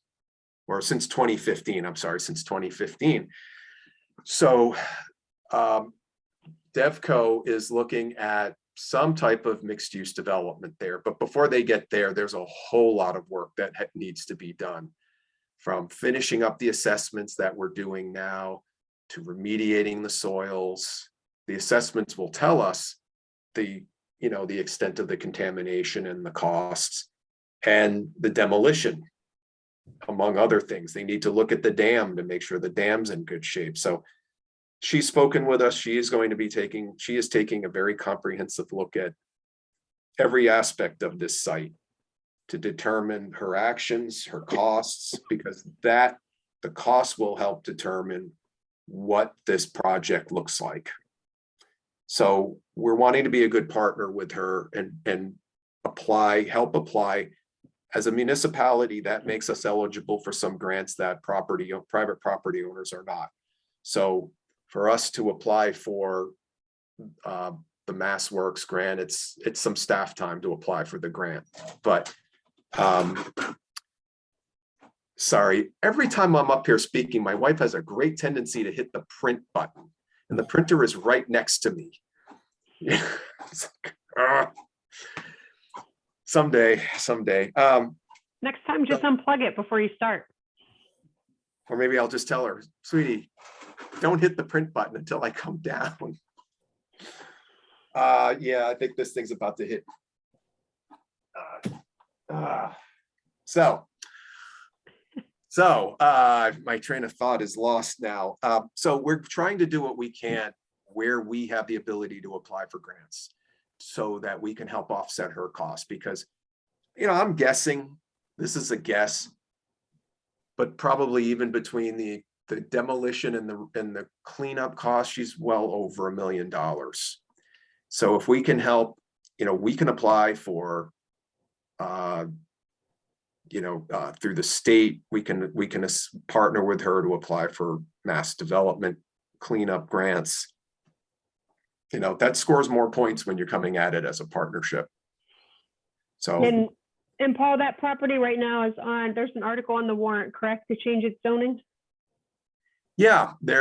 or since 2015. I'm sorry, since 2015. So Devco is looking at some type of mixed use development there, but before they get there, there's a whole lot of work that needs to be done. from finishing up the assessments that we're doing now to remediating the soils. The assessments will tell us the extent of the contamination and the costs and the demolition, among other things. They need to look at the dam to make sure the dam's in good shape. So she's spoken with us. She is taking a very comprehensive look at every aspect of this site to determine her actions, her costs, because the cost will help determine what this project looks like. So we're wanting to be a good partner with her and help apply. As a municipality, that makes us eligible for some grants that private property owners are not. So for us to apply for the Mass Works grant, it's some staff time to apply for the grant. But sorry, every time I'm up here speaking, my wife has a great tendency to hit the print button, and the printer is right next to me. It's like, someday. Next time, just unplug it before you start. Or maybe I'll just tell her, sweetie, don't hit the print button until I come down. Yeah, I think this thing's about to hit. So my train of thought is lost now. So we're trying to do what we can where we have the ability to apply for grants so that we can help offset her costs, because, I'm guessing, this is a guess, but probably even between the demolition and the cleanup cost, she's well over $1 million. So if we can help, we can apply for, through the state, we can partner with her to apply for mass development cleanup grants. That scores more points when you're coming at it as a partnership. So. And Paul, that property right now there's an article on the warrant, correct, to change its zoning? Yeah, they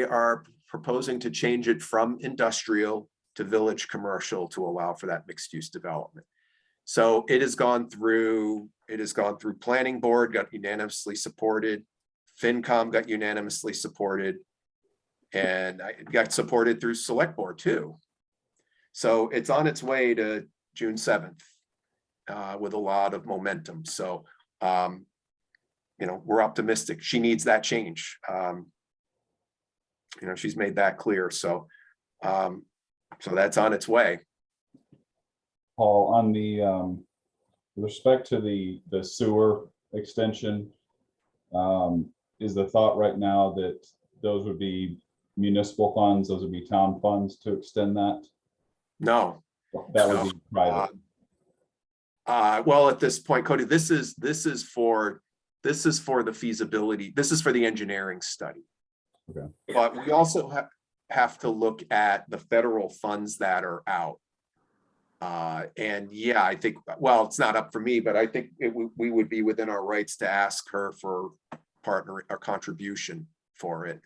are proposing to change it from industrial to village commercial to allow for that mixed use development. So it has gone through planning board, got unanimously supported. FinCom got unanimously supported, and I got supported through select board too. So it's on its way to June 7th with a lot of momentum. So, we're optimistic. She needs that change. She's made that clear. So, so that's on its way. Paul, on the with respect to the sewer extension, is the thought right now that those would be municipal funds, those would be town funds to extend that? No. That would be private. Well, at this point, Cody, this is for the feasibility. This is for the engineering study. Okay. But we also have to look at the federal funds that are out. And yeah, I think, well, it's not up for me, but I think we would be within our rights to ask her for partner or contribution for it.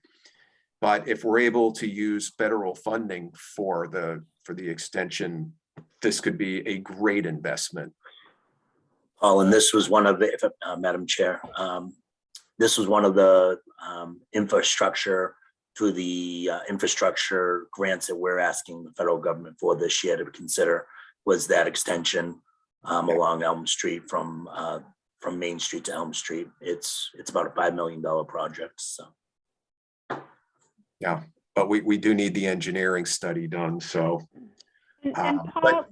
But if we're able to use federal funding for the extension, this could be a great investment. Paul, and this was one of the, Madam Chair, this was one of the infrastructure through the infrastructure grants that we're asking the federal government for this year to consider, was that extension along Elm Street from Main Street to Elm Street. It's about a $5 million project. So. Yeah, but we do need the engineering study done. So. And Paul,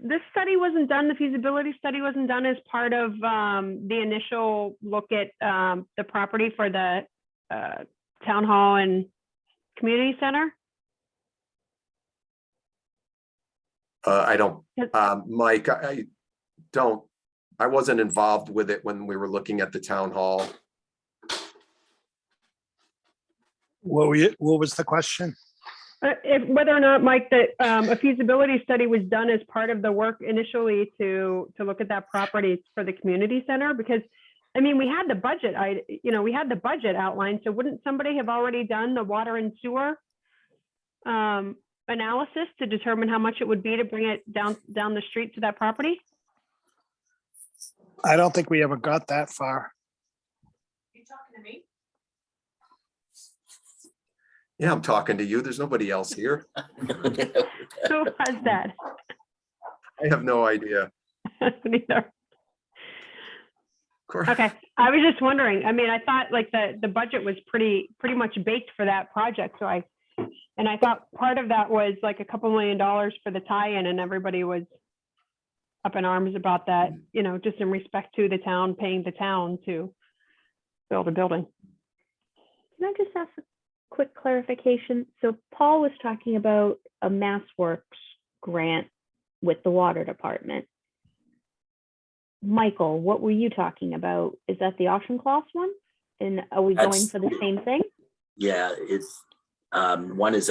this study wasn't done, the feasibility study wasn't done as part of the initial look at the property for the town hall and community center? I don't, Mike, I wasn't involved with it when we were looking at the town hall. What was the question? Whether or not, Mike, that a feasibility study was done as part of the work initially to look at that property for the community center, because I mean, we had the budget, we had the budget outlined. So wouldn't somebody have already done the water and sewer analysis to determine how much it would be to bring it down the street to that property? I don't think we ever got that far. You talking to me? Yeah, I'm talking to you. There's nobody else here. Who was that? I have no idea. Neither. Of course. Okay, I was just wondering, I mean, I thought like the budget was pretty much baked for that project, so I thought part of that was like a couple $1 million for the tie-in, and everybody was up in arms about that, you know, just in respect to the town, paying the town to build a building. Can I just ask a quick clarification? So Paul was talking about a MassWorks grant with the water department. Michael, what were you talking about? Is that the auction clause one? And are we going That's- for the same thing? Yeah, it's, one is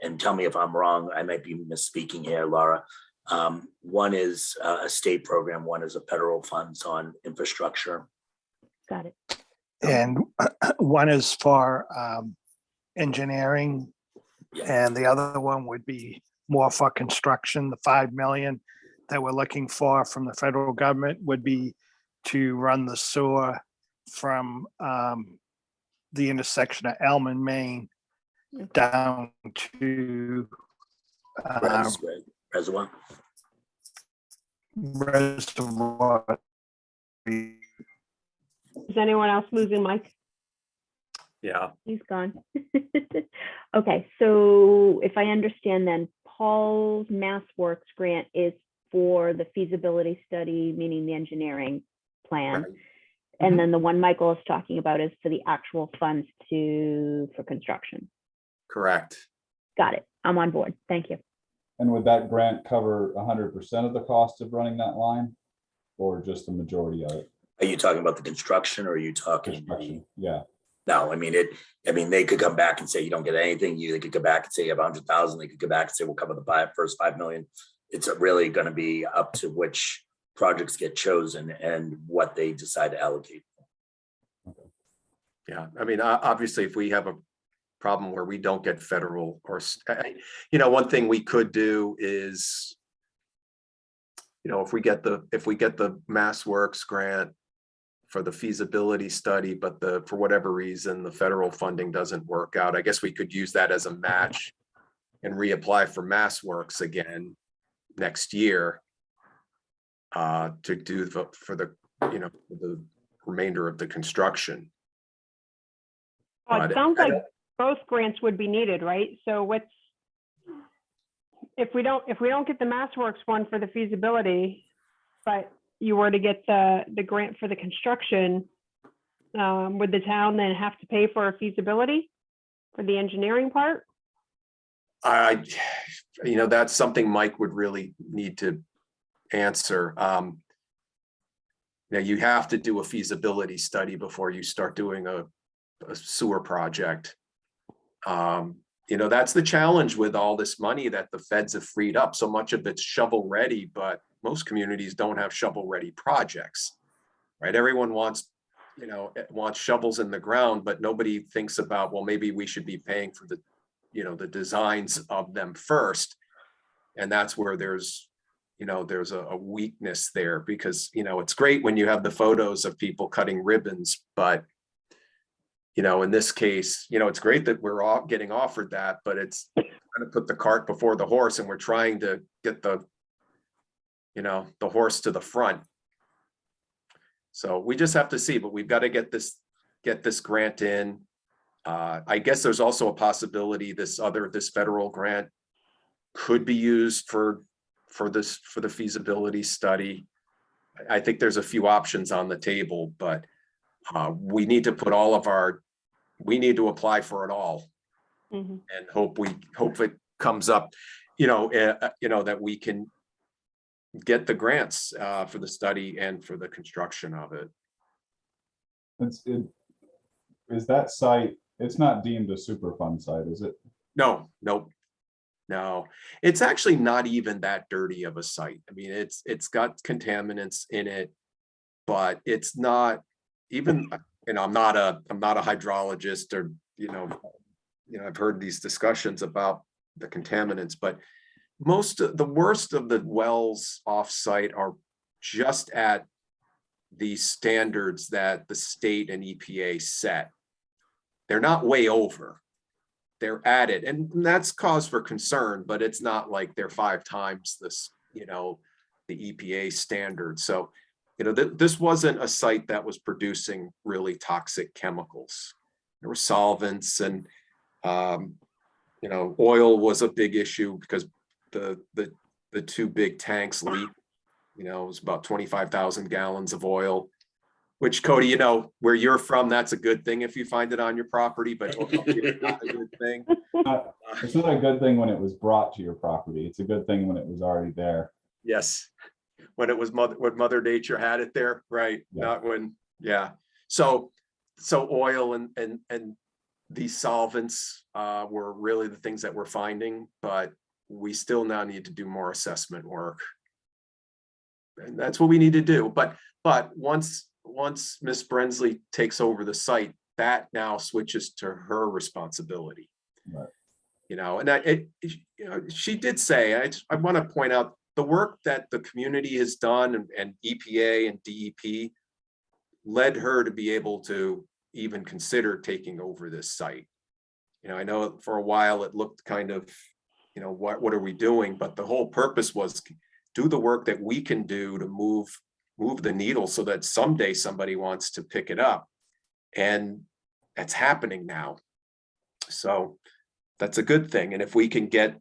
and tell me if I'm wrong, I might be misspeaking here, Laura. One is a state program, one is a federal funds on infrastructure. Got it. And one is for engineering, Yeah. and the other one would be more for construction. The 5 million that we're looking for from the federal government would be to run the sewer from the intersection of Elm and Main down to Reservoir. Reservoir. Is anyone else losing Mike? Yeah, He's gone. Okay, so if I understand then, Paul's MassWorks grant is for the feasibility study, meaning the engineering plan. right. And Mhm. then the one Michael is talking about is for the actual funds for construction. Correct. Got it. I'm on board. Thank you. And would that grant cover 100% of the cost of running that line? Or just the majority of it? Are you talking about the construction or are you talking? Construction, yeah. No, I mean, they could come back and say, you don't get anything. They could come back and say you have 100,000. They could come back and say, we'll cover the first 5 million. It's really going to be up to which projects get chosen and what they decide to allocate. Yeah, I mean, obviously, if we have a problem where we don't get federal or, you know, one thing we could do is, you know, if we get the MassWorks grant for the feasibility study, but for whatever reason, the federal funding doesn't work out, I guess we could use that as a match and reapply for MassWorks again next year to do for the, you know, the remainder of the construction. Well, it But sounds I like don't- both grants would be needed, right? So if we don't get the MassWorks one for the feasibility, but you were to get the grant for the construction, would the town then have to pay for a feasibility for the engineering part? you know, that's something Mike would really need to answer. Now you have to do a feasibility study before you start doing a sewer project. You know, that's the challenge with all this money that the feds have freed up. So much of it's shovel ready, but most communities don't have shovel ready projects, right? Everyone wants, you know, wants shovels in the ground, but nobody thinks about, well, maybe we should be paying for the, you know, the designs of them first. And that's where there's, you know, there's a weakness there because, you know, it's great when you have the photos of people cutting ribbons, but you know, in this case, you know, it's great that we're all getting offered that, but it's kind of put the cart before the horse and we're trying to get the, you know, the horse to the front. So we just have to see, but we've got to get this grant in. I guess there's also a possibility this federal grant could be used for the feasibility study. I think there's a few options on the table, but we need to put we need to apply for it all Mhm. and hope it comes up, you know, that we can get the grants for the study and for the construction of it. Is that site, it's not deemed a Superfund site, is it? No, it's actually not even that dirty of a site. I mean, it's got contaminants in it, but it's not even, you know, I'm not a hydrologist or, you know, I've heard these discussions about the contaminants, but the worst of the wells off-site are just at the standards that the state and EPA set. They're not way over. They're at it, and that's cause for concern, but it's not like they're 5 times this, you know, the EPA standard. So, you know, this wasn't a site that was producing really toxic chemicals. There were solvents, and you know, oil was a big issue because the 2 big tanks leaked. You know, it was about 25,000 gallons of oil, which, Cody, you know, where you're from, that's a good thing if you find it on your property, but it's not a good thing. It's not a good thing when it was brought to your property. It's a good thing when it was already there. Yes, when it was when Mother Nature had it there, right? Yeah. Not when, yeah. So oil and these solvents were really the things that we're finding, but we still now need to do more assessment work. And that's what we need to do. But once Miss Brensley takes over the site, that now switches to her responsibility. Right. You know, and you know, she did say, I want to point out the work that the community has done, and EPA and DEP led her to be able to even consider taking over this site. You know, I know for a while it looked kind of, you know, what are we doing? But the whole purpose was do the work that we can do to move the needle so that someday somebody wants to pick it up. And that's happening now. So that's a good thing. And if we can get,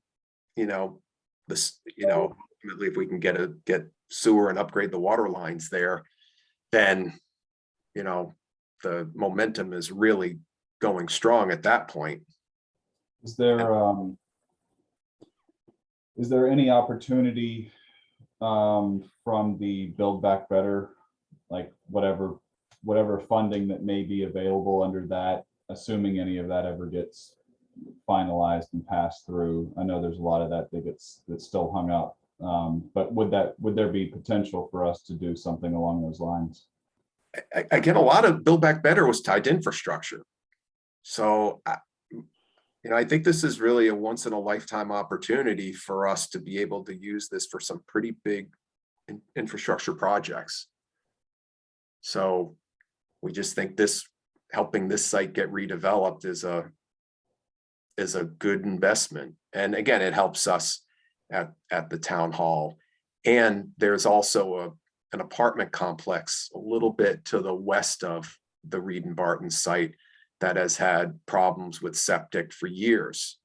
you know, this, you know, ultimately, if we can get sewer and upgrade the water lines there, then, you know, the momentum is really going strong at that point. Is there any opportunity from the Build Back Better, like whatever funding that may be available under that, assuming any of that ever gets finalized and passed through? I know there's a lot of that that's still hung up, but would there be potential for us to do something along those lines? Again, a lot of Build Back Better was tied to infrastructure. So, you know, I think this is really a once in a lifetime opportunity for us to be able to use this for some pretty big infrastructure projects. So we just think helping this site get redeveloped is a good investment. And again, it helps us at the town hall. And there's also an apartment complex a little bit to the west of the Reed and Barton site that has had problems with septic for years.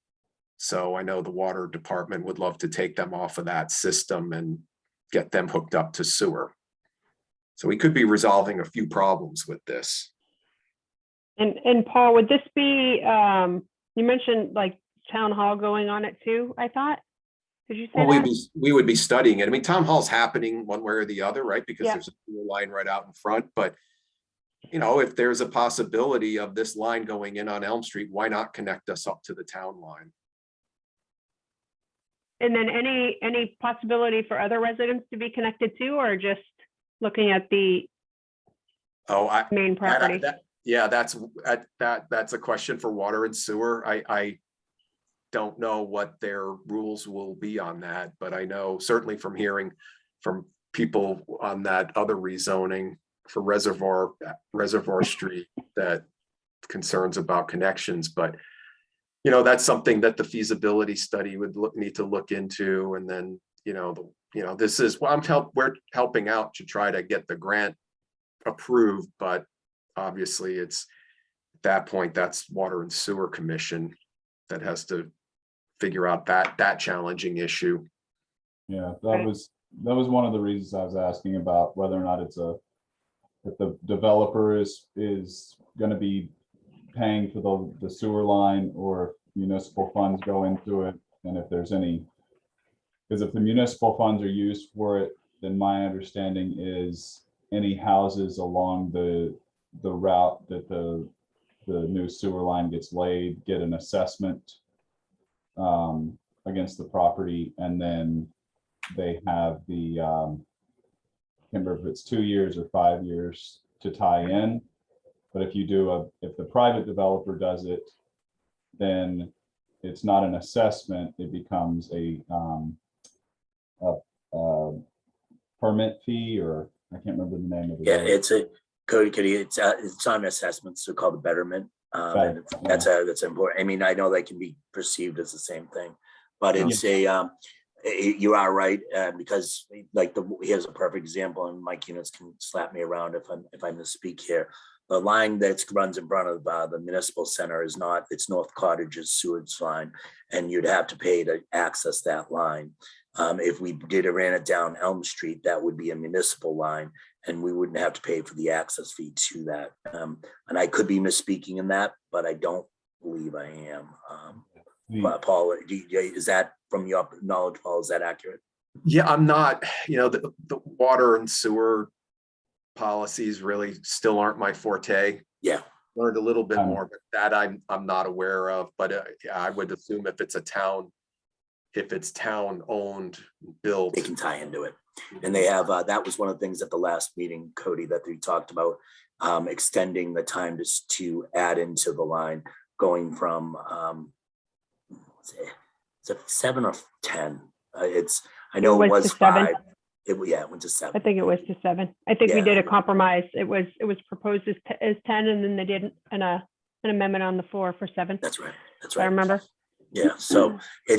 So I know the water department would love to take them off of that system and get them hooked up to sewer. So we could be resolving a few problems with this. And Paul, would this be, you mentioned like town hall going on it too, I thought? Did you say Well, that? we would be studying it. I mean, town hall's happening one way or the other, right? Because Yeah. there's a sewer line right out in front, but you know, if there's a possibility of this line going in on Elm Street, why not connect us up to the town line? And then any possibility for other residents to be connected to, or just looking at the Oh, main property? Yeah, that's a question for water and sewer. I don't know what their rules will be on that, but I know certainly from hearing from people on that other rezoning for Reservoir Street, that concerns about connections. But you know, that's something that the feasibility study would need to look into. And then, you know, this is, well, we're helping out to try to get the grant approved, but obviously it's at that point, that's Water and Sewer Commission that has to figure out that challenging issue. Yeah, that was one of the reasons I was asking about whether or not if the developer is going to be paying for the sewer line, or if municipal funds go into it, and if there's any, because if the municipal funds are used for it, then my understanding is any houses along the route that the new sewer line gets laid get an assessment against the property, and then they have the I can't remember if it's 2 years or 5 years to tie in. But if the private developer does it, then it's not an assessment, it becomes a permit fee, or I can't remember the name of the. Yeah, road. it's a, Cody, it's on assessments, so called the betterment. And Right, that's important. I mean, I know they can be perceived as the same thing, but Yeah. it's a, you are right, because like here's a perfect example, and Mike Eunice can slap me around if I misspeak here. The line that runs in front of the municipal center is not, it's North Cottage's sewage line, and you'd have to pay to access that line. If we ran it down Elm Street, that would be a municipal line, and we wouldn't have to pay for the access fee to that. And I could be misspeaking in that, but I don't believe I am. But Paul, is that from your knowledge, Paul, is that accurate? Yeah, I'm not, the water and sewer policies really still aren't my forte. Yeah. Learned a little bit more, but that I'm not aware of, but yeah, I would assume if it's town owned, built. They can tie into it. And they have, that was one of the things at the last meeting, Cody, that we talked about, extending the time to add into the line, going from, is it 7 or 10? I know it was to 7. 5. It went to 7. I think it was to 7. I think we Yeah. did a compromise. It was proposed as 10, and then they did an amendment on the floor for 7. That's right. That's If I right. remember. Yeah, so I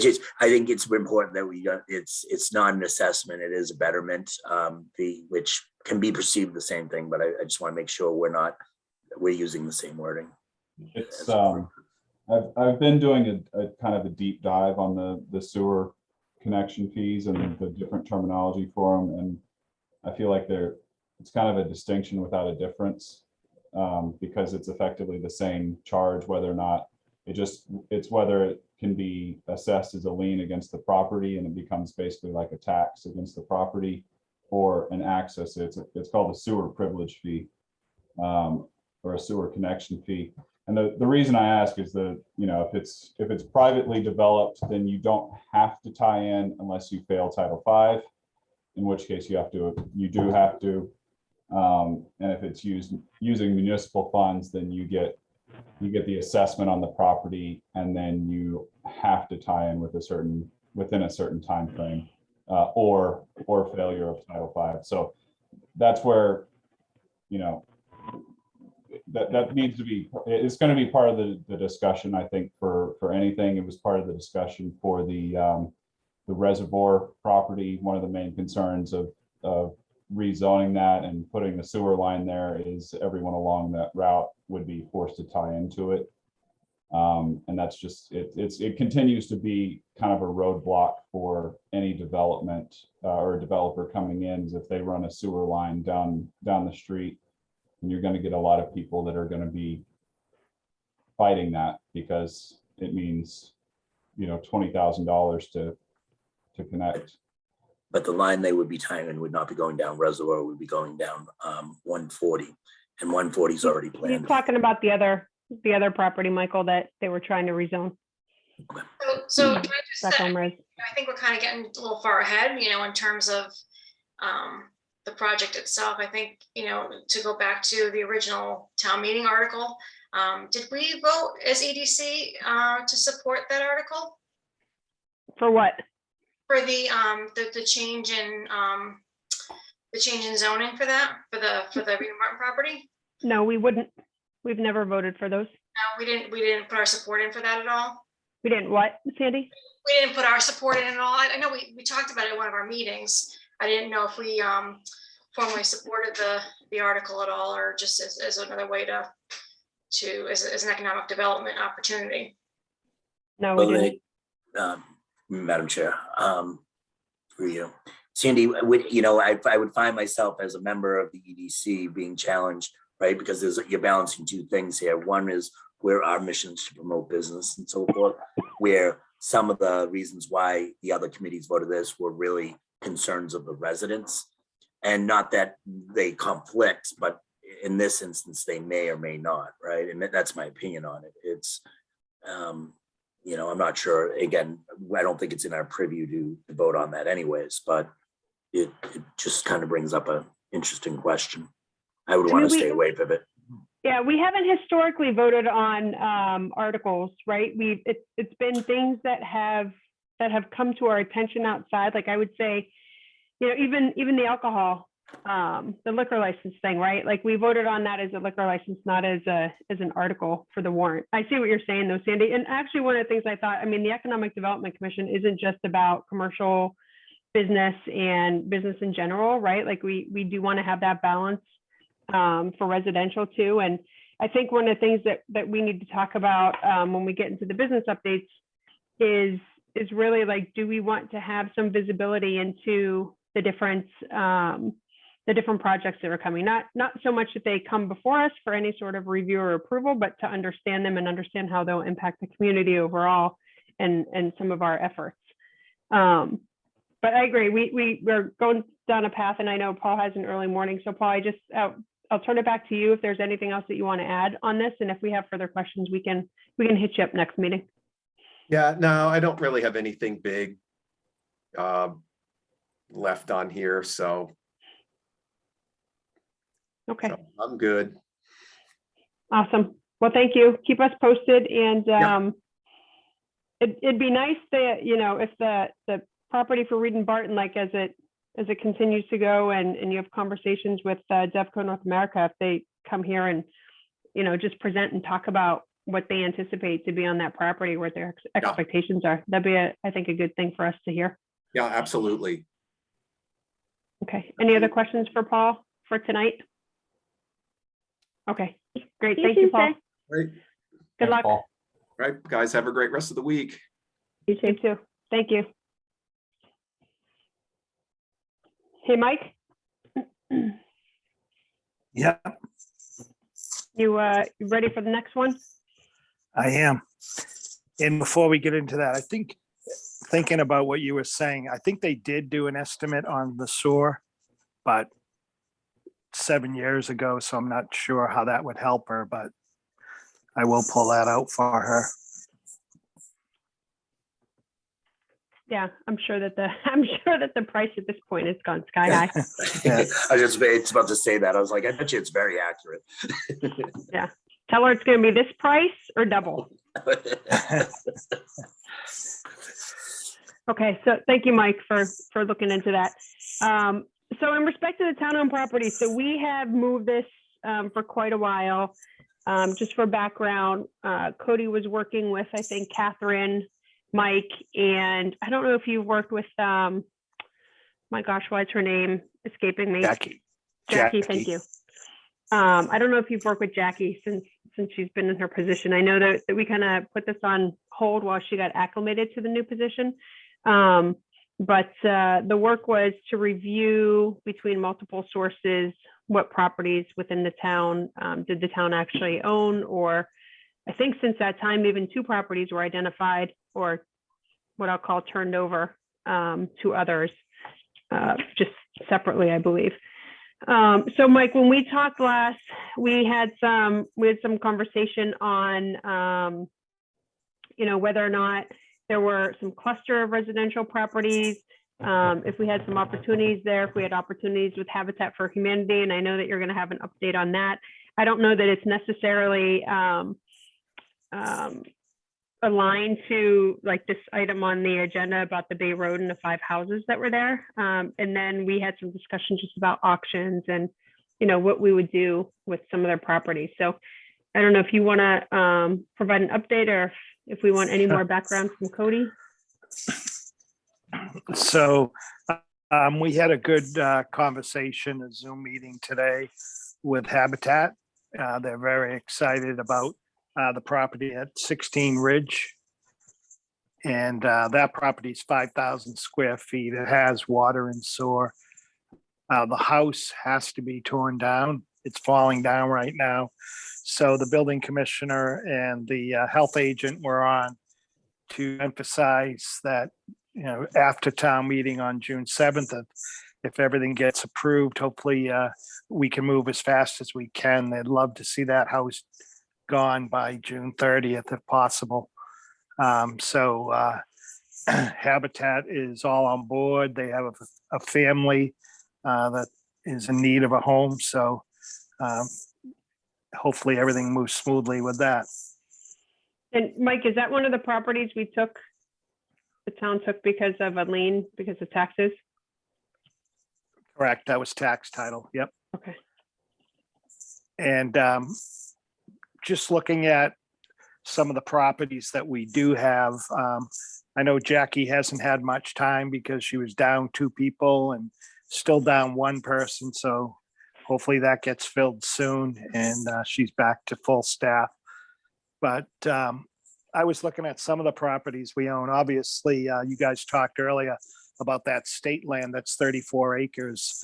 think it's important that it's not an assessment, it is a betterment, which can be perceived the same thing, but I just want to make sure we're using the same wording. It's I've been doing a kind of a deep dive on the sewer connection fees and the different terminology for them, and I feel like it's kind of a distinction without a difference, because it's effectively the same charge, whether or not it's whether it can be assessed as a lien against the property and it becomes basically like a tax against the property, or an access. It's called a sewer privilege fee, or a sewer connection fee. And the reason I ask is if it's privately developed, then you don't have to tie in unless you fail Title V, in which case you do have to. And if it's using municipal funds, then you get the assessment on the property, and then you have to tie in within a certain time frame, or failure of Title V. So that's where that needs to be. It's going to be part of the discussion, I think, for anything. It was part of the discussion for the reservoir property. One of the main concerns of rezoning that and putting the sewer line there is everyone along that route would be forced to tie into it. And that's just, it continues to be kind of a roadblock for any development or a developer coming in, is if they run a sewer line down the street, and you're going to get a lot of people that are going to be fighting that, because it means, $20,000 to connect. But the line they would be tying in would not be going down Reservoir, it would be going down 140, and 140 is already He's planned. talking about the other property, Michael, that they were trying to rezone. So can I just Back say, on res. I think we're kind of getting a little far ahead, in terms of the project itself. I think, to go back to the original town meeting article, did we vote as EDC to support that article? For what? For the change in zoning for that, for the Rita Martin property? No, we wouldn't. We've never voted for those. No, we didn't put our support in for that at all. We didn't what, Sandy? We didn't put our support in at all. I know we talked about it at one of our meetings. I didn't know if we formally supported the article at all, or just as another way as an economic development opportunity. No, we Well, didn't. Madam Chair, through you, Sandy, I would find myself as a member of the EDC being challenged, right? Because you're balancing two things here. One is where our mission is to promote business and so forth, where some of the reasons why the other committees voted this were really concerns of the residents, and not that they conflict, but in this instance, they may or may not, right? And that's my opinion on it. It's, I'm not sure. Again, I don't think it's in our preview to vote on that anyways, but it just kind of brings up an interesting question. I would want to stay away from it. Yeah, we haven't historically voted on articles, right? It's been things that have come to our attention outside. Like I would say, even the alcohol the liquor license thing, right? Like we voted on that as a liquor license, not as an article for the warrant. I see what you're saying though, Sandy. And actually one of the things I thought, I mean, the Economic Development Commission isn't just about commercial business and business in general, right? Like we do want to have that balance for residential too. And I think one of the things that we need to talk about when we get into the business updates is really like, do we want to have some visibility into the different projects that are coming? Not so much that they come before us for any sort of review or approval, but to understand them and understand how they'll impact the community overall and some of our efforts. But I agree, we're going down a path, and I know Paul has an early morning. So Paul, I'll turn it back to you if there's anything else that you want to add on this. And if we have further questions, we can hit you up next meeting. Yeah, no, I don't really have anything big left on here, so Okay, I'm good. awesome. Well, thank you. Keep us posted, and Yeah. it'd be nice that, you know, if the property for Reed and Barton, like as it continues to go and you have conversations with Devco North America, if they come here and, you know, just present and talk about what they anticipate to be on that property, what their expectations are, that'd be I think a good thing for us to hear. Yeah, absolutely. Okay, any other questions for Paul for tonight? Okay, great, See you thank you, Paul. Tuesday. Great. Good Thanks, luck. Paul. Right, guys, have a great rest of the week. You You too. too, thank you. Hey, Mike? Yeah, You ready for the next one? I am. And before we get into that, I think, thinking about what you were saying, I think they did do an estimate on the sewer, but 7 years ago, so I'm not sure how that would help her, but I will pull that out for her. Yeah, I'm sure that the price at this point has gone sky high. Yeah. I was just about to say that. I was like, I bet you it's very accurate. Tell her it's gonna be this price or double. Okay, so thank you, Mike, for looking into that. So in respect to the town-owned property, so we have moved this for quite a while. Just for background, Cody was working with, I think, Catherine, Mike, and I don't know if you've worked with, my gosh, what's her name escaping me? Jackie, thank you. I don't know if you've worked with Jackie since she's been in her position. I know that we kind of put this on hold while she got acclimated to the new position. But the work was to review between multiple sources what properties within the town did the town actually own, or I think since that time, even 2 properties were identified, or what I'll call turned over to others, just separately, I believe. So Mike, when we talked last, we had some conversation on, you know, whether or not there were some cluster of residential properties, if we had some opportunities there, if we had opportunities with Habitat for Humanity, and I know that you're going to have an update on that. I don't know that it's necessarily aligned to like this item on the agenda about the Bay Road and the 5 houses that were there. And then we had some discussion just about auctions and, you know, what we would do with some of their properties. So I don't know if you want to provide an update or if we want any more background from Cody. So we had a good conversation, a Zoom meeting today with Habitat. They're very excited about the property at 16 Ridge. And that property is 5,000 square feet. It has water and sewer. The house has to be torn down. It's falling down right now. So the building commissioner and the health agent were on to emphasize that, you know, after town meeting on June 7th, if everything gets approved, hopefully we can move as fast as we can. They'd love to see that house gone by June 30th if possible. So Habitat is all on board. They have a family that is in need of a home. So hopefully everything moves smoothly with that. And Mike, is that one of the properties the town took because of a lien, because of taxes? Correct, that was tax title, yep. Okay. And just looking at some of the properties that we do have, I know Jackie hasn't had much time because she was down 2 people and still down 1 person, so hopefully that gets filled soon and she's back to full staff. But I was looking at some of the properties we own. Obviously, you guys talked earlier about that state land that's 34 acres.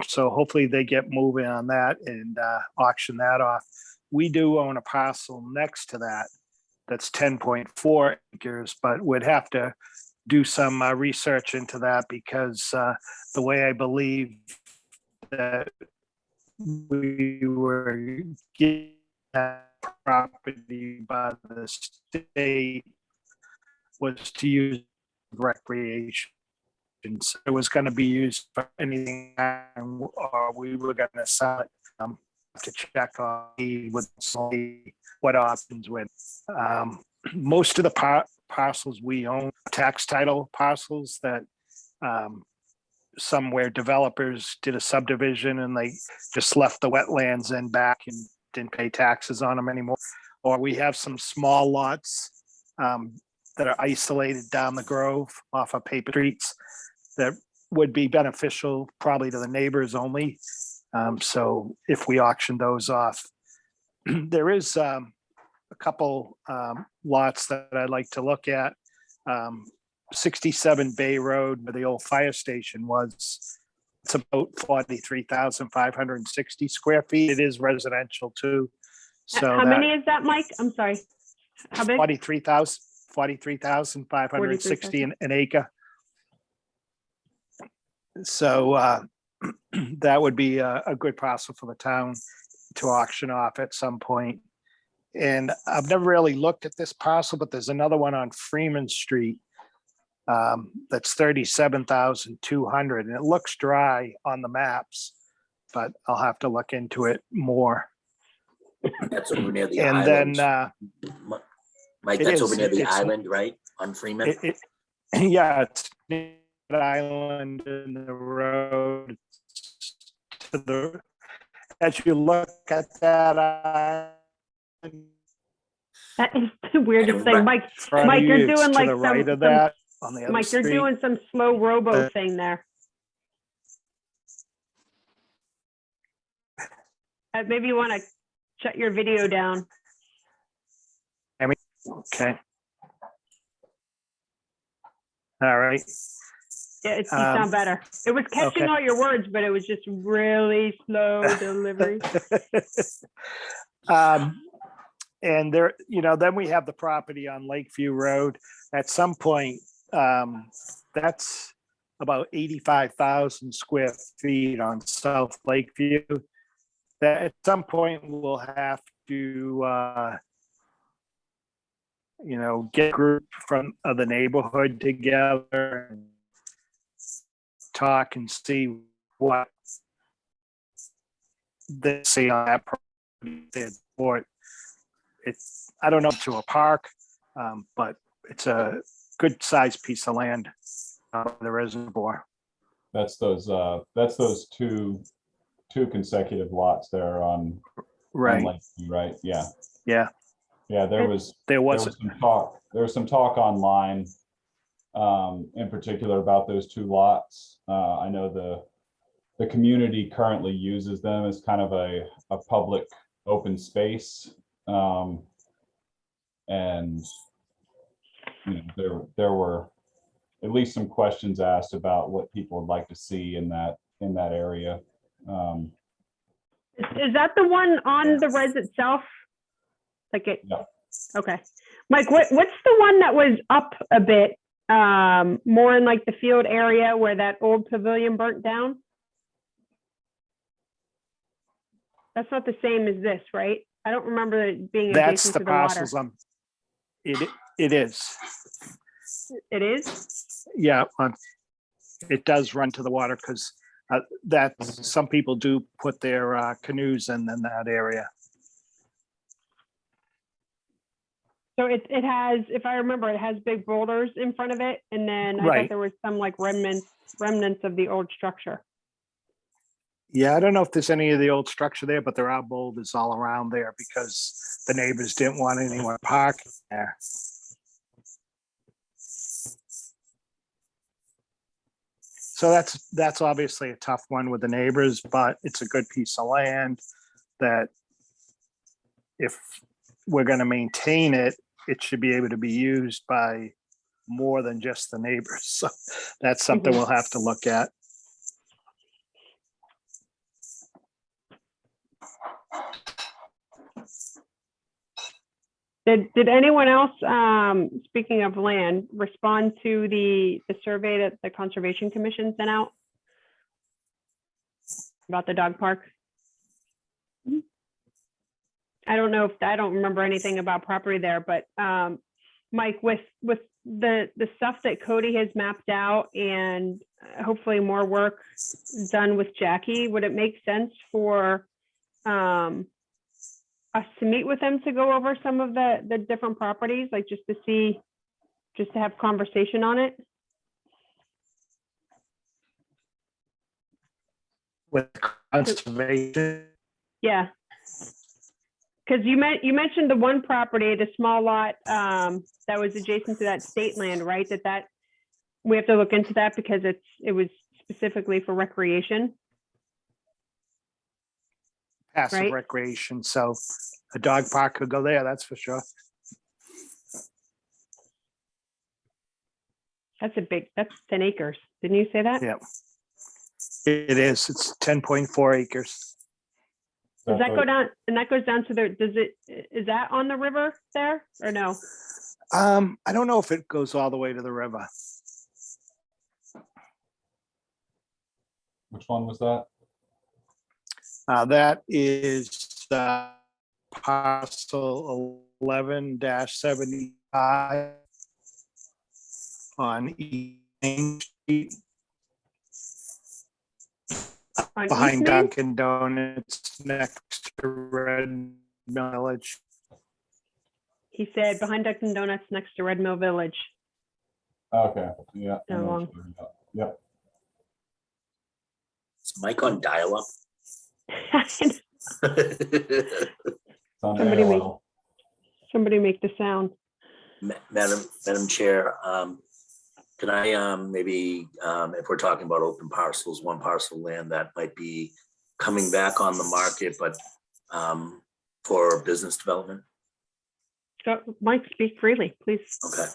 So hopefully they get moving on that and auction that off. We do own a parcel next to that that's 10.4 acres, but would have to do some research into that because the way I believe that we were getting that property by the state was to use recreation. So it was going to be used for anything, or we were going to sell it. To check on with what options with. Most of the parcels we own, tax title parcels that some where developers did a subdivision and they just left the wetlands in back and didn't pay taxes on them anymore. Or we have some small lots that are isolated down the Grove off of paper streets that would be beneficial probably to the neighbors only. So if we auction those off, there is a couple lots that I'd like to look at. 67 Bay Road, where the old fire station was, it's about 43,560 square feet. It is residential too. So How many is that, Mike? I'm sorry. How big? 43,560 an acre. So that would be a good parcel for the town to auction off at some point. And I've never really looked at this parcel, but there's another one on Freeman Street that's 37,200, and it looks dry on the maps, but I'll have to look into it more. That's over near the And island. then Mike, it that's is, over near the it's- island, right? On Freeman? yeah, it's near the island and the road to the, as you look at that island, That is the weirdest thing. Mike, front Mike, of you're you, it's doing to like the right some, of that on the other Mike, you're street. doing some slow robo thing there. Maybe you want to shut your video down. Okay. All right. Yeah, you sound better. It was catching okay. all your words, but it was just really slow delivery. And there, then we have the property on Lakeview Road. At some point, that's about 85,000 square feet on South Lakeview. That at some point we'll have to, get a group from the neighborhood together and talk and see what they see on that property. It's, I don't know, to a park, but it's a good sized piece of land on the reservoir. That's those two consecutive lots there on Right. Lakeview, right? Yeah. Yeah. Yeah, there was some talk online, in particular about those two lots. I know the community currently uses them as kind of a public open space. And there were at least some questions asked about what people would like to see in that area. Is that the one on the res itself? Like it? Yeah. Okay. Mike, what's the one that was up a bit, more in like the field area where that old pavilion burnt down? That's not the same as this, right? I don't remember it being That's adjacent the to the water. parcels. It is. It is? Yeah. It does run to the water because some people do put their canoes in that area. So it has, if I remember, it has big boulders in front of it, and then I Right. thought there was some like remnants of the old structure. Yeah, I don't know if there's any of the old structure there, but there are boulders all around there because the neighbors didn't want anyone parking there. So that's obviously a tough one with the neighbors, but it's a good piece of land that if we're going to maintain it, it should be able to be used by more than just the neighbors. So that's something we'll have to look at. Did anyone else, speaking of land, respond to the survey that the Conservation Commission sent out about the dog park? I don't know if, I don't remember anything about property there, but Mike, with the stuff that Cody has mapped out and hopefully more work done with Jackie, would it make sense for us to meet with them to go over some of the different properties, like just to have conversation on it? With conservation. Yeah. Because you mentioned the one property, the small lot that was adjacent to that state land, right? That we have to look into that because it was specifically for recreation. Passive Right. recreation, so a dog park could go there, that's for sure. That's 10 acres. Didn't you say that? Yeah. It is, it's 10.4 acres. Does that go down, and that goes down to is that on the river there or no? I don't know if it goes all the way to the river. Which one was that? That is parcel 11-75 on East Main Street, On behind East Main? Dunkin' Donuts, next to Red Mill Village. He said behind Dunkin' Donuts next to Red Mill Village. Okay, yeah. I Down know what along. you're talking about. Yep. Is Mike on dial-up? It's on Somebody make- AOL. Somebody make the sound. Madam Chair, can I maybe, if we're talking about open parcels, one parcel of land that might be coming back on the market, but for business development? Mike, speak freely, please. Okay.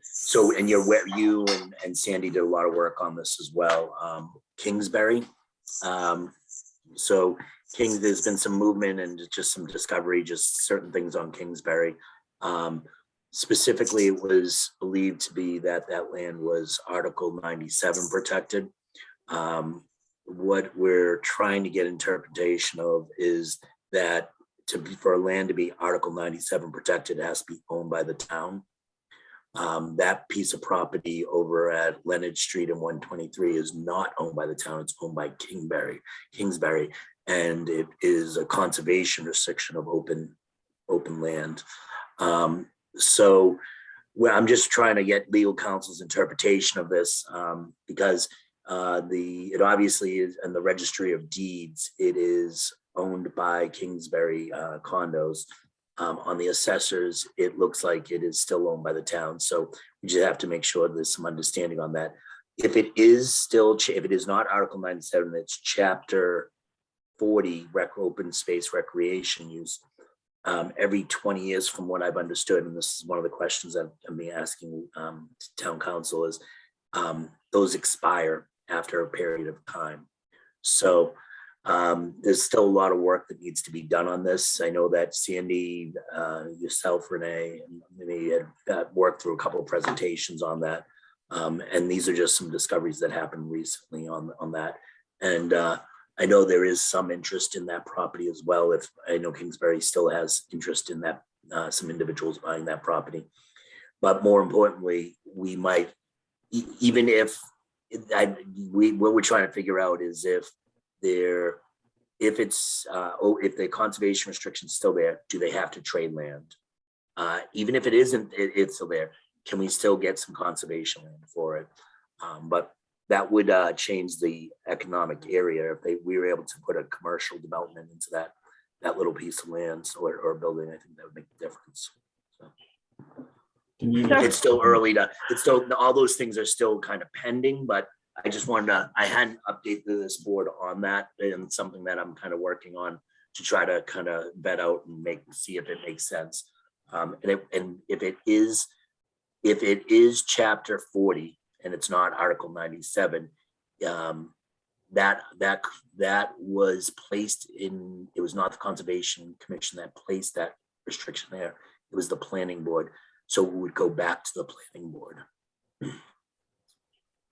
So, and you and Sandy did a lot of work on this as well. Kingsbury. So there's been some movement and just some discovery, just certain things on Kingsbury. Specifically, it was believed to be that land was Article 97 protected. What we're trying to get interpretation of is that for land to be Article 97 protected, it has to be owned by the town. That piece of property over at Leonard Street and 123 is not owned by the town, it's owned by Kingsbury, and it is a conservation restriction of open land. So I'm just trying to get legal counsel's interpretation of this, because it obviously is in the registry of deeds, it is owned by Kingsbury condos. On the assessors, it looks like it is still owned by the town. So we just have to make sure there's some understanding on that. If it is not Article 97, it's Chapter 40, open space recreation use. Every 20 years, from what I've understood, and this is one of the questions that I'm being asking town council, is those expire after a period of time. So there's still a lot of work that needs to be done on this. I know that Sandy, yourself, Renee, and me had worked through a couple of presentations on that. And these are just some discoveries that happened recently on that. And I know there is some interest in that property as well. If I know Kingsbury still has interest in that, some individuals buying that property. But more importantly, we might, even if what we're trying to figure out is if the conservation restriction is still there, do they have to trade land? Even if it isn't, it's still there. Can we still get some conservation land for it? But that would change the economic area. If we were able to put a commercial development into that little piece of land or building, I think that would make a difference. So Can you So- it's still early it's still, all those things are still kind of pending, but I just wanted to, I hadn't updated this board on that, and something that I'm kind of working on to try to kind of vet out and see if it makes sense. And if it is chapter 40 and it's not Article 97, that was placed in, it was not the Conservation Commission that placed that restriction there. It was the planning board. So we would go back to the planning board.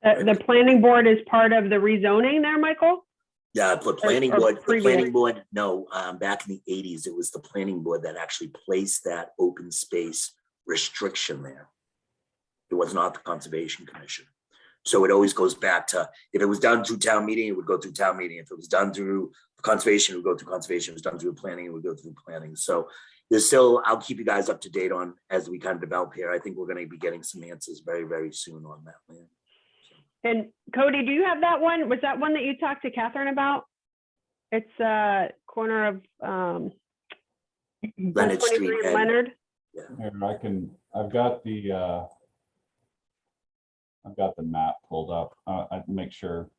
The planning board is part of the rezoning there, Michael? Yeah, the planning or board, previous? no, back in the 80s, it was the planning board that actually placed that open space restriction there. It was not the Conservation Commission. So it always goes back to, if it was done through town meeting, it would go through town meeting. If it was done through conservation, it would go through conservation. If it was done through planning, it would go through planning. So there's still, I'll keep you guys up to date on as we kind of develop here. I think we're going to be getting some answers very, very soon on that land. And Cody, do you have that one? Was that one that you talked to Catherine about? It's corner of Leonard Street 123 and- Leonard. Here, I've got the map pulled up. I make sure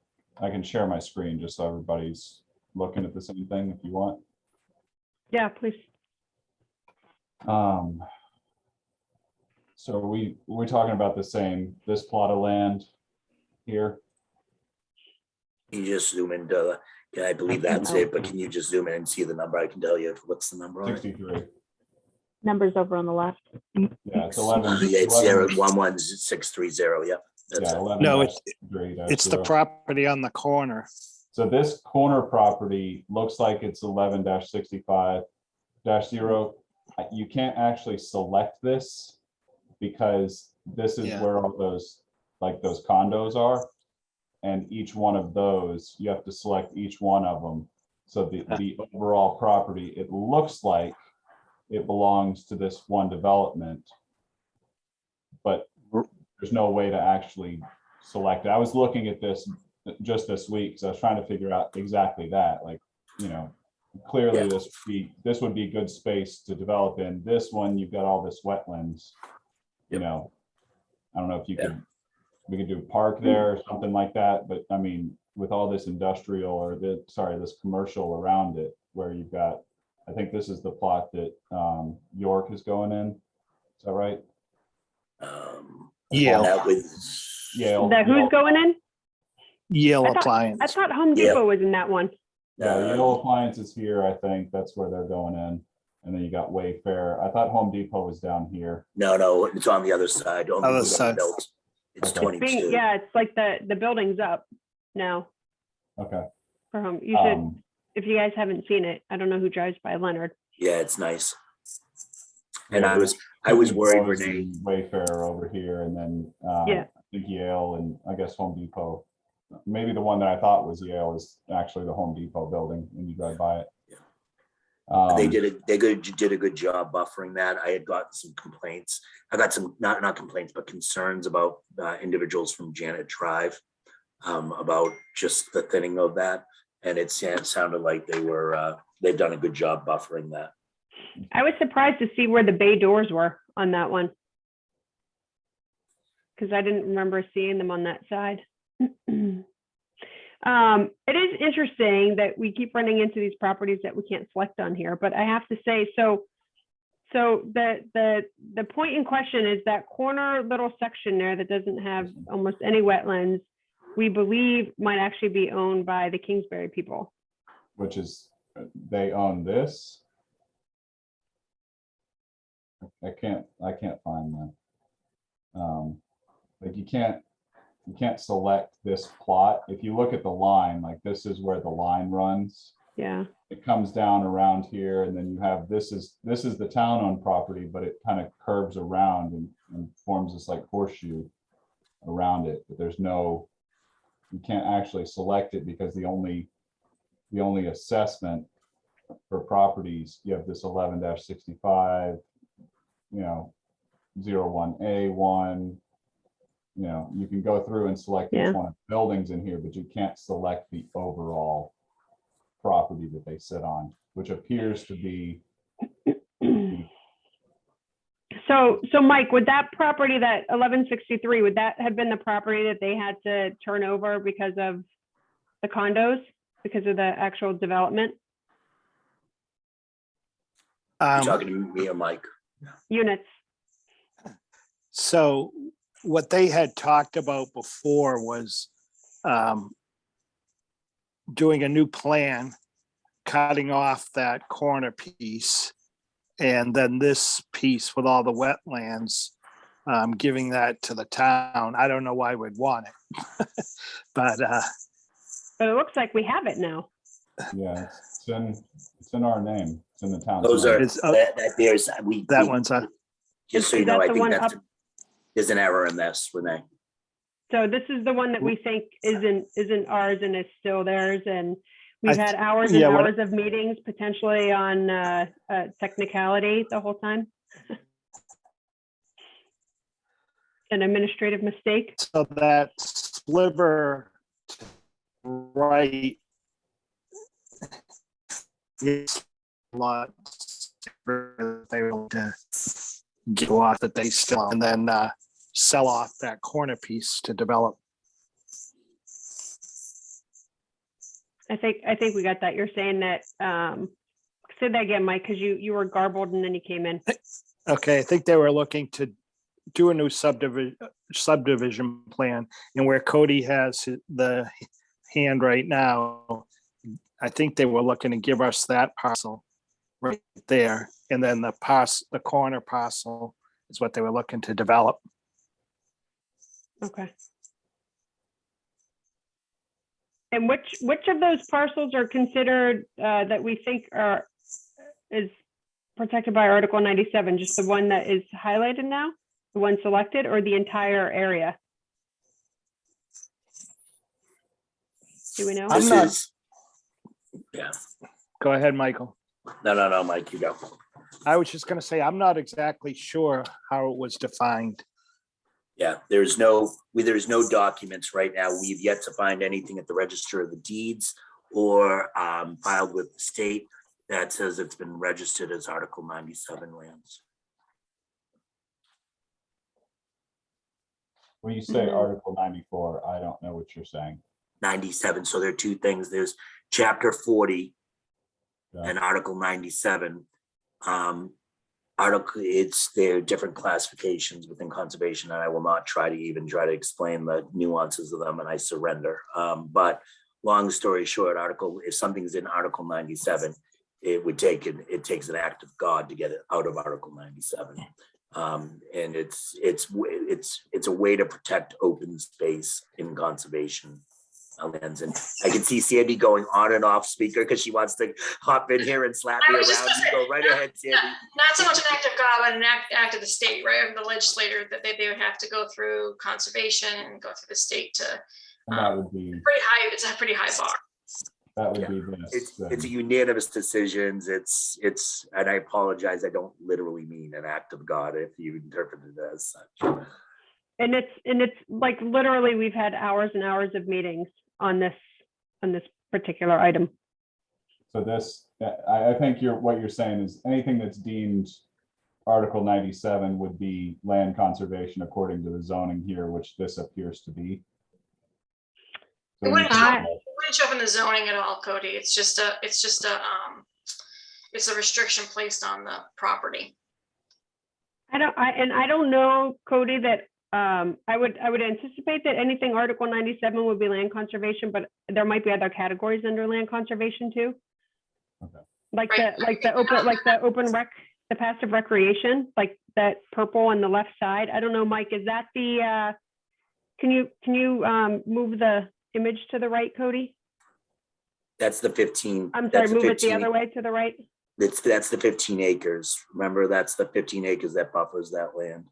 I can share my screen just so everybody's looking at the same thing if you want. Yeah, please. So we're talking about the same, this plot of land here. You just zoom into, yeah, I believe that's it, but can you just zoom in and see the number? I can tell you what's the number on it. 63. Numbers over on the left. Yeah, it's 11. Yeah, it's 011630. Yep. That's Yeah, it. 11 No, dash 63 dash It's the 0. property on the corner. So this corner property looks like it's 11-65-0. You can't actually select this because this is Yeah. where all those, like those condos are. And each one of those, you have to select each one of them. So the overall property, it looks like it belongs to this one development. But there's no way to actually select it. I was looking at this just this week because I was trying to figure out exactly that. Like, you know, clearly this would be good space to develop in. This one, you've got all this wetlands. You know, I don't know if you we could do a park there or something like that. But I mean, with all this industrial or this commercial around it, where you've got, I think this is the plot that York is going in. Is that right? Yale. That was, Yale. That who's going in? Yale I Appliance. thought Home Yeah. Depot was in that one. Yeah, Yale Appliances here, I think that's where they're going in. And then you got Wayfair. I thought Home Depot was down here. no, it's on the other side. Only Other we got side. built. It's Okay. 22. Yeah, it's like the building's up now Okay. for Home. You should, Um, if you guys haven't seen it, I don't know who drives by Leonard. Yeah, it's nice. And yeah, I was worried, Depot is Renee. in Wayfair over here, and then Yeah. I think Yale and I guess Home Depot. Maybe the one that I thought was Yale is actually the Home Depot building when you drive by it. They did a good job buffering that. I had gotten some complaints. I got some, not complaints, but concerns about individuals from Janet Drive about just the thinning of that. And it sounded like they've done a good job buffering that. I was surprised to see where the bay doors were on that one. Because I didn't remember seeing them on that side. It is interesting that we keep running into these properties that we can't select on here, but I have to say, so the point in question is that corner little section there that doesn't have almost any wetlands, we believe might actually be owned by the Kingsbury people. Which is, they own this. I can't find that. Like you can't select this plot. If you look at the line, like this is where the line runs. Yeah. It comes down around here, and then you have, this is the town-owned property, but it kind of curves around and forms this like horseshoe around it. But there's no, you can't actually select it because the only assessment for properties, you have this 11-65, 01A1, You know, you can go through and select Yeah. each one of the buildings in here, but you can't select the overall property that they sit on, which appears to be. So Mike, would that property, that 1163, would that have been the property that they had to turn over because of the condos, because of the actual development You talking to me or Mike? units? So what they had talked about before was doing a new plan, cutting off that corner piece, and then this piece with all the wetlands, giving that to the town. I don't know why we'd want it. But But it looks like we have it now. Yeah, it's in our name. It's in the town's Those name. are, It's, that there's, that one's a, just so Is you know, that I the think one that's, up? there's an error in this, Renee. So this is the one that we think isn't ours and is still theirs, and we've I had th- hours and yeah, what- hours of meetings potentially on technicality the whole time. An administrative mistake. so that sliver to the right is a lot safer. They want to get off that they still, and then sell off that corner piece to develop. I think we got that. You're saying that, say that again, Mike, because you were garbled and then you came in. Okay, I think they were looking to do a new subdivision plan, and where Cody has the hand right now, I think they were looking to give us that parcel right there, and then the corner parcel is what they were looking to develop. Okay. And which of those parcels are considered that we think is protected by Article 97? Just the one that is highlighted now, the one selected, or the entire area? Do we know? I'm This not- is, yeah, Go ahead, Michael. no, Mike, you go. I was just gonna say, I'm not exactly sure how it was defined. Yeah, there's no documents right now. We've yet to find anything at the Register of the Deeds or filed with the state that says it's been registered as Article 97 lands. When you say Mhm. Article 94, I don't know what you're saying. 97, so there are two things. There's Chapter 40 Yeah. and Article 97. There are different classifications within conservation, and I will not try to explain the nuances of them, and I surrender. But long story short, if something's in Article 97, it takes an act of God to get it out of Article 97. And it's a way to protect open space in conservation lands. And I can see Sandy going on and off speaker because she wants to hop in here and slap me I was just around. gonna You say, go right ahead, Sandy. Not so much an act of God, but an act of the state, right? Of the legislator, that they would have to go through conservation and go through the state to, And that would be, it's a pretty high bar. that would Yeah. be this. It's a unanimous decisions. It's, and I apologize, I don't literally mean an act of God if you interpret it as such. And it's like literally we've had hours and hours of meetings on this particular item. So this, I think what you're saying is anything that's deemed Article 97 would be land conservation according to the zoning here, which this appears to be. It So you wouldn't can- show up in the zoning at all, Cody. It's a restriction placed on the property. I don't know, Cody, that I would anticipate that anything Article 97 would be land conservation, but there might be other categories under land conservation too. Okay. Like Right. the open rec, the passive recreation, like that purple on the left side. I don't know, Mike, is that the can you move the image to the right, Cody? That's the 15. I'm sorry, that's the move it the 15 other way to the right. That's the 15 acres. Remember, that's the 15 acres that buffers that land.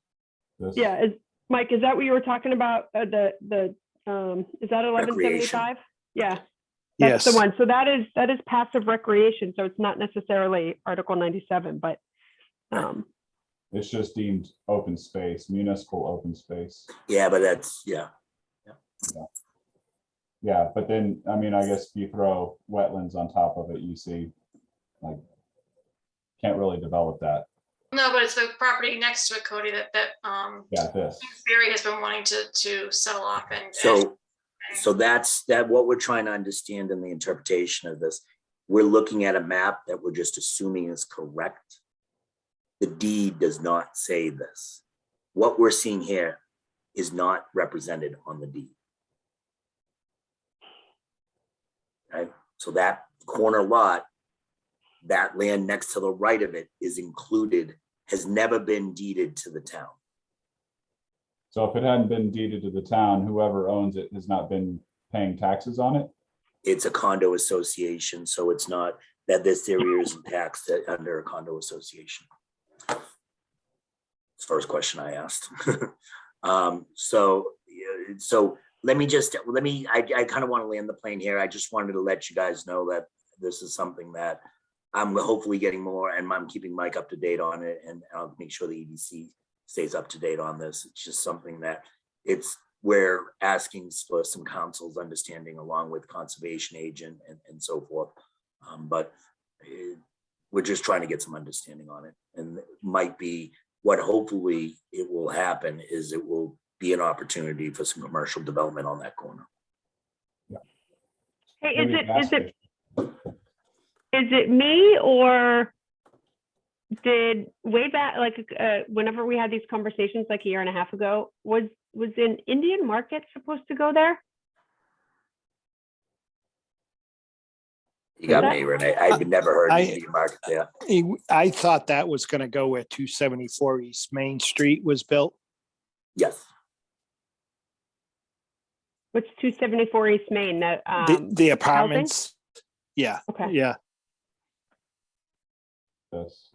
this- Yeah, Mike, is that what you were talking about? Is that 1175? Yeah. That's Yes. the one. So that is passive recreation. So it's not necessarily Article 97, but It's just deemed open space, municipal open space. Yeah, but that's, yeah. Yeah, but then, I mean, I guess if you throw wetlands on top of it, you see, like, can't really develop that. No, but it's the property next to it, Cody, that Yeah, this. Barry has been wanting to settle off and. So that's what we're trying to understand in the interpretation of this. We're looking at a map that we're just assuming is correct. The deed does not say this. What we're seeing here is not represented on the deed. Right? So that corner lot, that land next to the right of it is included, has never been deeded to the town. So if it hadn't been deeded to the town, whoever owns it has not been paying taxes on it? It's a condo association, so it's not that this area isn't taxed under a condo association. First question I asked. So I kind of want to land the plane here. I just wanted to let you guys know that this is something that I'm hopefully getting more, and I'm keeping Mike up to date on it, and I'll make sure the EDC stays up to date on this. It's just something that we're asking for some council's understanding along with conservation agent and so forth. But we're just trying to get some understanding on it, and it might be what hopefully it will happen is it will be an opportunity for some commercial development on that corner. Hey, is it me, or did way back, like whenever we had these conversations like a year and a half ago, was an Indian market supposed to go there? You got me, Renee. I've never heard of the market there. I thought that was going to go where 274 East Main Street was built. Yes. What's 274 East Main? The apartments. Yeah. Okay. Yeah. Yes.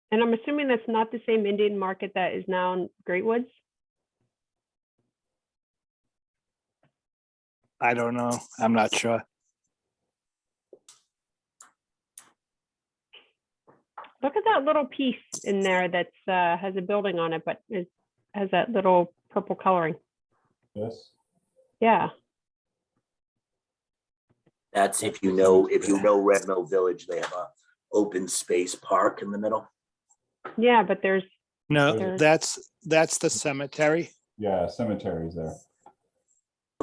And I'm assuming that's not the same Indian market that is now in Great Woods? I don't know. I'm not sure. Look at that little piece in there that's has a building on it, but has that little purple coloring. Yes. Yeah. That's if you know Red Mill Village, they have a open space park in the middle. Yeah, but there's No, that's the cemetery. Yeah, cemeteries there.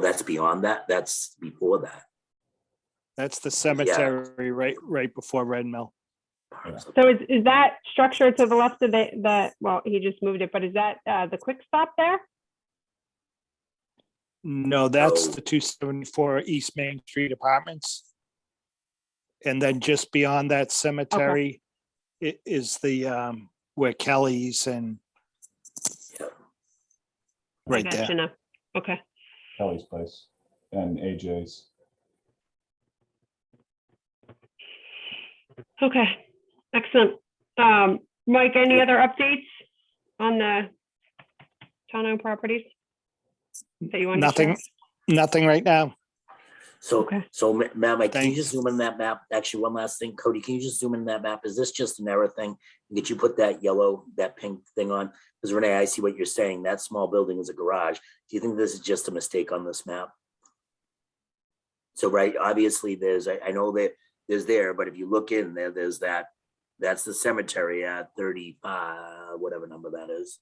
That's beyond that. That's before that. That's the cemetery right before Red Mill. So is that structure to the left of the well, he just moved it, but is that the quick stop there? No, that's the 274 East Main Street apartments. And then just beyond that cemetery is the where Kelly's and right there. Now. Okay. Kelly's place and AJ's. Okay. Excellent. Mike, any other updates on the town-owned properties that you want to share? Nothing right now. So, Mike, can you Thanks. just zoom in that map? Actually, one last thing, Cody, can you just zoom in that map? Is this just an error thing? Did you put that pink thing on? Because Renee, I see what you're saying. That small building is a garage. Do you think this is just a mistake on this map? So, right, obviously I know that there's there, but if you look in there, there's that's the cemetery at 35, whatever number that is.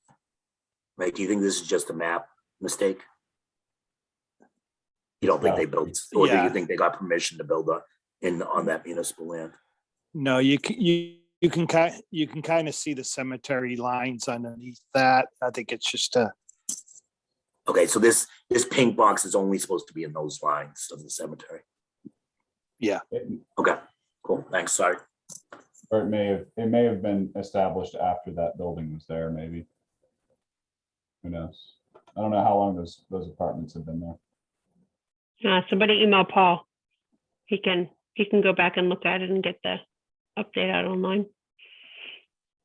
Right, do you think this is just a map mistake? You don't think they built, or do you think they got permission to build on that municipal land? No, you can kind of see the cemetery lines underneath that. I think it's just a. Okay, so this pink box is only supposed to be in those lines of the cemetery. Yeah. Okay, cool. Thanks. Sorry. Or it may have been established after that building was there, maybe. Who knows? I don't know how long those apartments have been there. Somebody email Paul. He can go back and look at it and get the update out online.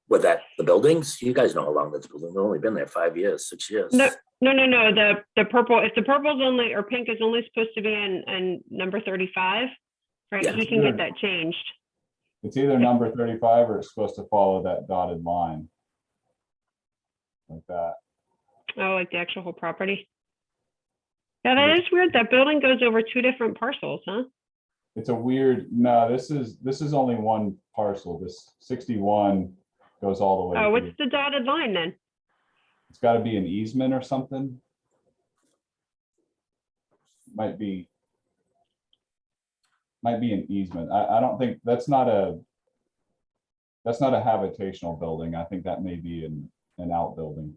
With the buildings, you guys know how long that's building. They've only been there 5 years, 6 years. No. The purple. If the purple's only or pink is only supposed to be in number 35, right? Yeah. He can get that changed. It's either number 35 or it's supposed to follow that dotted line. Like that. Oh, like the actual whole property? Yeah, that is weird. That building goes over 2 different parcels, huh? It's a weird, no, this is only one parcel. This 61 goes all the way. Oh, through. what's the dotted line then? It's got to be an easement or something. Might be an easement. I don't think that's not a habitational building. I think that may be an outbuilding.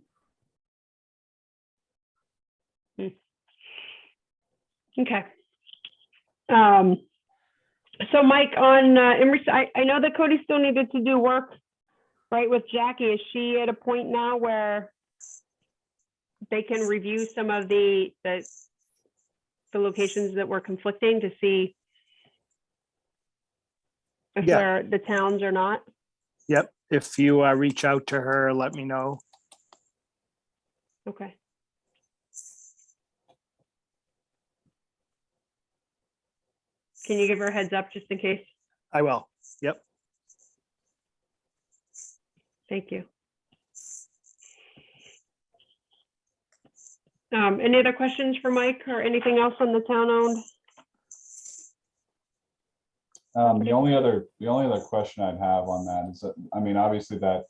Okay. So Mike, on, I know that Cody still needed to do work, right, with Jackie. Is she at a point now where they can review some of the locations that were conflicting to see if Yeah. they're the towns or not? Yep, if you reach out to her, let me know. Okay. Can you give her a heads up just in case? I will. Yep. Thank you. Any other questions for Mike or anything else on the town-owned? The only other question I'd have on that is that, I mean, obviously that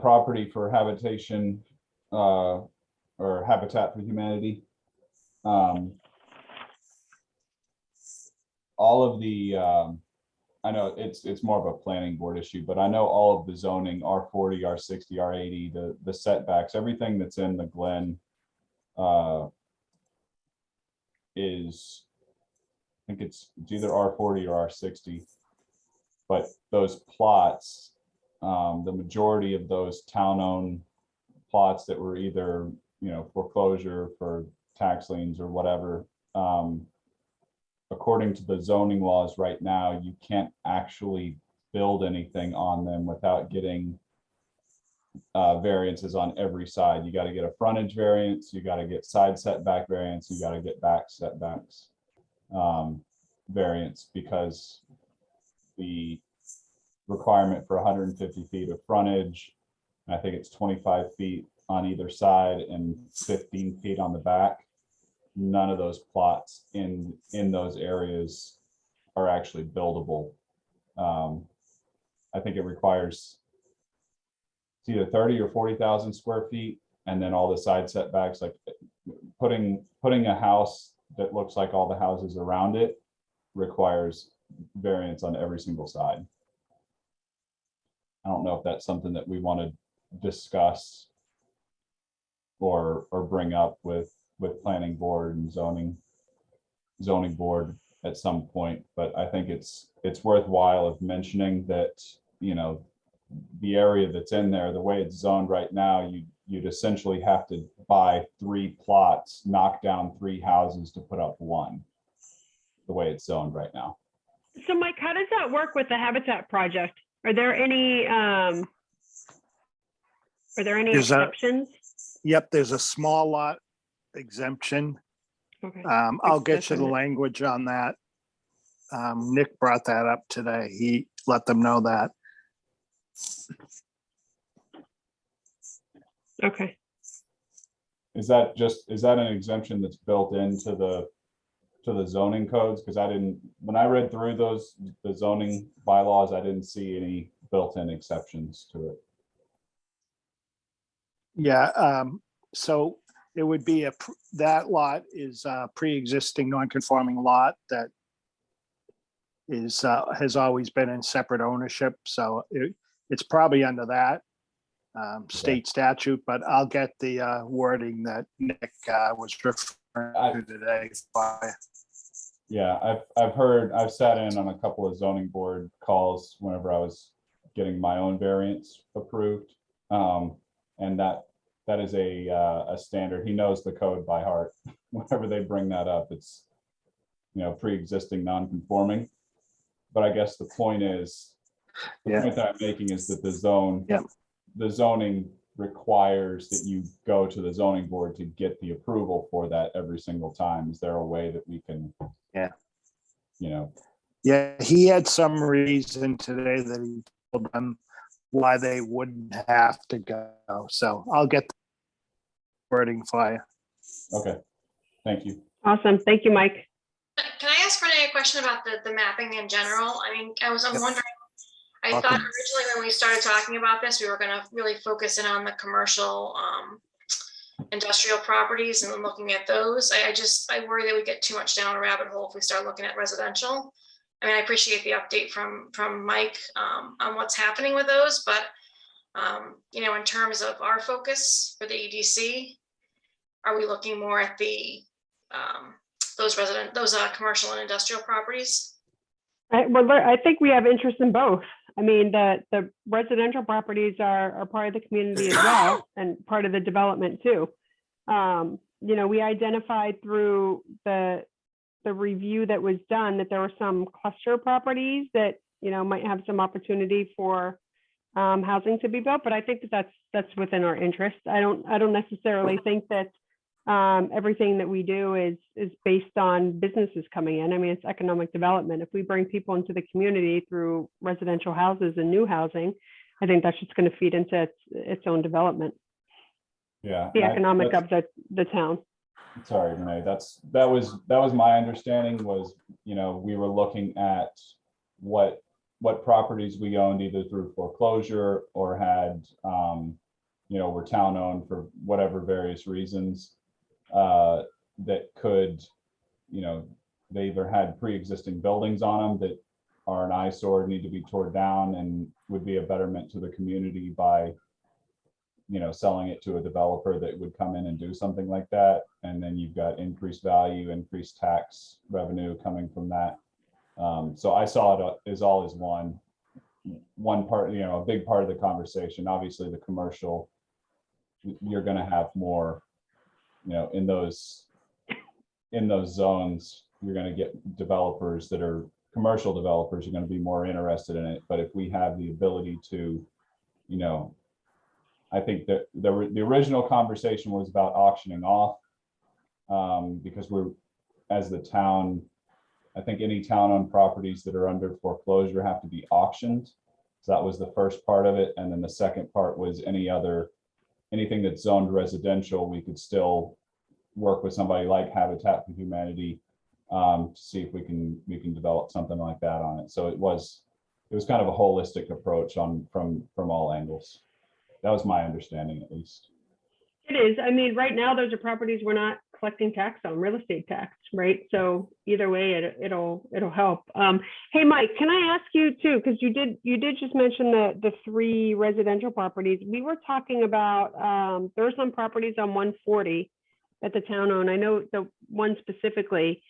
property for habitation or Habitat for Humanity, all of the I know it's more of a planning board issue, but I know all of the zoning, R40, R60, R80, the setbacks, everything that's in the Glen is, I think it's either R40 or R60. But those plots, the majority of those town-owned plots that were either, foreclosure for tax liens or whatever, according to the zoning laws right now, you can't actually build anything on them without getting variances on every side. You got to get a frontage variance, you got to get side setback variance, you got to get back setbacks variance, because the requirement for 150 feet of frontage, I think it's 25 feet on either side and 15 feet on the back. None of those plots in those areas are actually buildable. I think it requires, it's either 30 or 40,000 square feet, and then all the side setbacks, like putting a house that looks like all the houses around it requires variance on every single side. I don't know if that's something that we want to discuss or bring up with planning board and zoning board at some point, but I think it's worthwhile of mentioning that, the area that's in there, the way it's zoned right now, you'd essentially have to buy 3 plots, knock down 3 houses to put up 1, the way it's zoned right now. So Mike, how does that work with the Habitat project? Are there any exceptions? Yep, there's a small lot exemption. Okay. I'll get you the Definite. language on that. Nick brought that up today. He let them know that. Okay. Is that an exemption that's built into the zoning codes? Because when I read through the zoning bylaws, I didn't see any built-in exceptions to it. Yeah, so it would be that lot is a pre-existing non-conforming lot that is has always been in separate ownership, so it's probably under that state statute, but I'll get the wording that Nick was referring to today. Yeah, I've sat in on a couple of zoning board calls whenever I was getting my own variance approved. And that is a standard. He knows the code by heart. Whenever they bring that up, it's, pre-existing non-conforming. But I guess the point is, the point that I'm making is that the zoning requires that you go to the zoning board to get the approval for that every single time. Is there a way that we can, Yeah, he had some reason today that he told them why they wouldn't have to go. So I'll get the wording for you. Okay, thank you. Awesome. Thank you, Mike. Can I ask Renee a question about the mapping in general? I mean, I'm Yep. wondering, I thought Welcome. originally when we started talking about this, we were gonna really focus in on the commercial, industrial properties and then looking at those. I worry that we get too much down a rabbit hole if we start looking at residential. I mean, I appreciate the update from Mike, on what's happening with those, but, you know, in terms of our focus for the EDC, are we looking more at the, those commercial and industrial properties? I think we have interest in both. I mean, the residential properties are part of the community as well and part of the development too. You know, we identified through the review that was done that there were some cluster properties that, you know, might have some opportunity for housing to be built, but I think that that's within our interest. I don't necessarily think that everything that we do is based on businesses coming in. I mean, it's economic development. If we bring people into the community through residential houses and new housing, I think that's just going to feed into its own development, Yeah. the economic of the town. Sorry, Renee, that was my understanding was, you know, we were looking at what properties we owned either through foreclosure or had, you know, were town owned for whatever various reasons, that could, you know, they either had pre-existing buildings on them that are an eyesore, need to be torn down and would be a betterment to the community by, you know, selling it to a developer that would come in and do something like that. And then you've got increased value, increased tax revenue coming from that. So I saw it as all as one part, you know, a big part of the conversation. Obviously the commercial, you're going to have more, you know, in those zones, you're going to get developers that are commercial developers are going to be more interested in it. But if we have the ability to, you know, I think that the original conversation was about auctioning off, because we're, as the town, I think any town-owned properties that are under foreclosure have to be auctioned. So that was the first part of it. And then the second part was anything that's zoned residential, we could still work with somebody like Habitat for Humanity to see if we can develop something like that on it. So it was kind of a holistic approach from all angles. That was my understanding, at least. It is. I mean, right now, those are properties we're not collecting tax on, real estate tax, right? So either way, it'll help. Hey, Mike, can I ask you too, because you did just mention the 3 residential properties. We were talking about there are some properties on 140 that the town owned. I know the one specifically.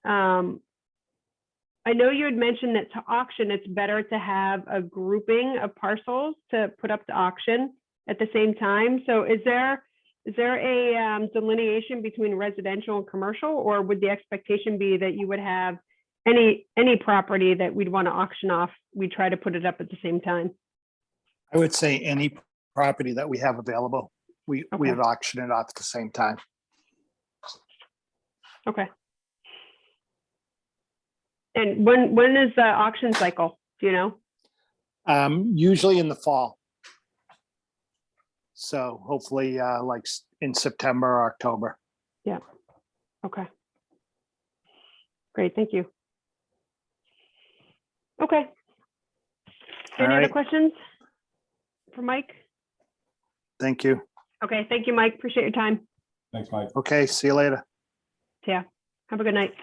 I know you had mentioned that to auction, it's better to have a grouping of parcels to put up to auction at the same time. So is there a delineation between residential and commercial, or would the expectation be that you would have any property that we'd want to auction off, we try to put it up at the same time? I would say any property that we have available, we Okay. would auction it off at the same time. Okay. And when is the auction cycle? Do you know? Usually in the fall. So hopefully like in September or October. Yeah. Okay. Great. Thank you. Okay. Any other right. questions for Mike? Thank you. Okay. Thank you, Mike. Appreciate your time. Thanks, Mike. Okay, see you later. Yeah. Have a good night.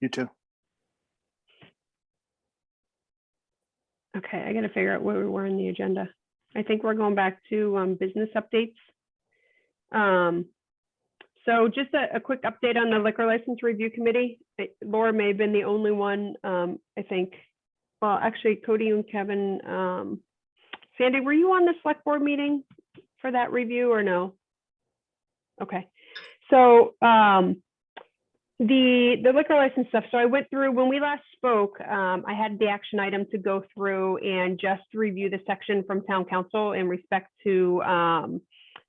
You too. Okay. I got to figure out where we were in the agenda. I think we're going back to business updates. So just a quick update on the liquor license review committee. Laura may have been the only one, I think. Well, actually, Cody and Kevin. Sandy, were you on the select board meeting for that review or no? Okay. So the liquor license stuff. So I went through, when we last spoke, I had the action item to go through and just review the section from town council in respect to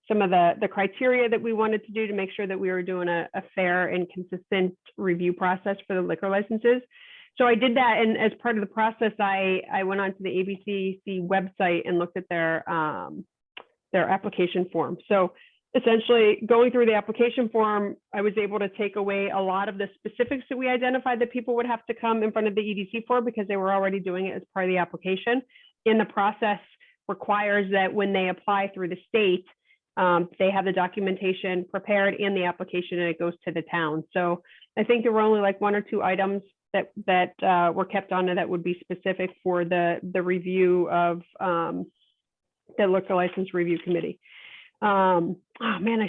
some of the criteria that we wanted to do to make sure that we were doing a fair and consistent review process for the liquor licenses. So I did that, and as part of the process, I went onto the ABCC website and looked at their application form. So essentially, going through the application form, I was able to take away a lot of the specifics that we identified that people would have to come in front of the EDC for, because they were already doing it as part of the application. And the process requires that when they apply through the state, they have the documentation prepared in the application, and it goes to the town. So I think there were only like 1 or 2 items that were kept on that would be specific for the review of the liquor license review committee. Oh man,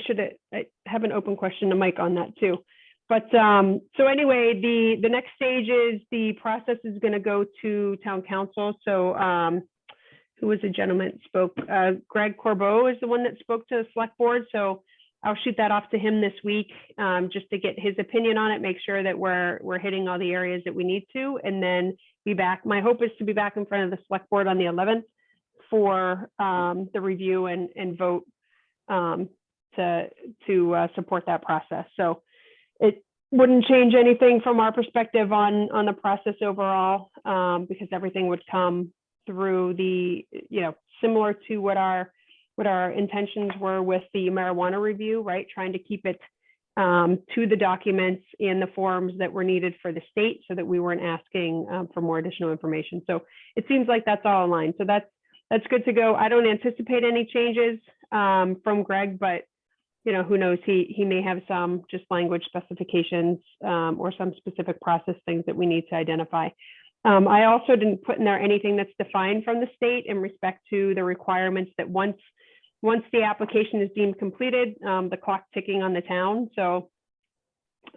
I have an open question to Mike on that too. But so anyway, the next stage is the process is going to go to town council. So who was the gentleman that spoke? Greg Corbeau is the one that spoke to the select board. So I'll shoot that off to him this week, just to get his opinion on it, make sure that we're hitting all the areas that we need to, and then be back. My hope is to be back in front of the select board on the 11th for the review and vote to support that process. So it wouldn't change anything from our perspective on the process overall, because everything would come through the, similar to what our intentions were with the marijuana review, right? Trying to keep it to the documents and the forms that were needed for the state, so that we weren't asking for more additional information. So it seems like that's all aligned. So that's good to go. I don't anticipate any changes from Greg, but who knows? He may have some just language specifications or some specific process things that we need to identify. I also didn't put in there anything that's defined from the state in respect to the requirements that once the application is deemed completed, the clock ticking on the town. So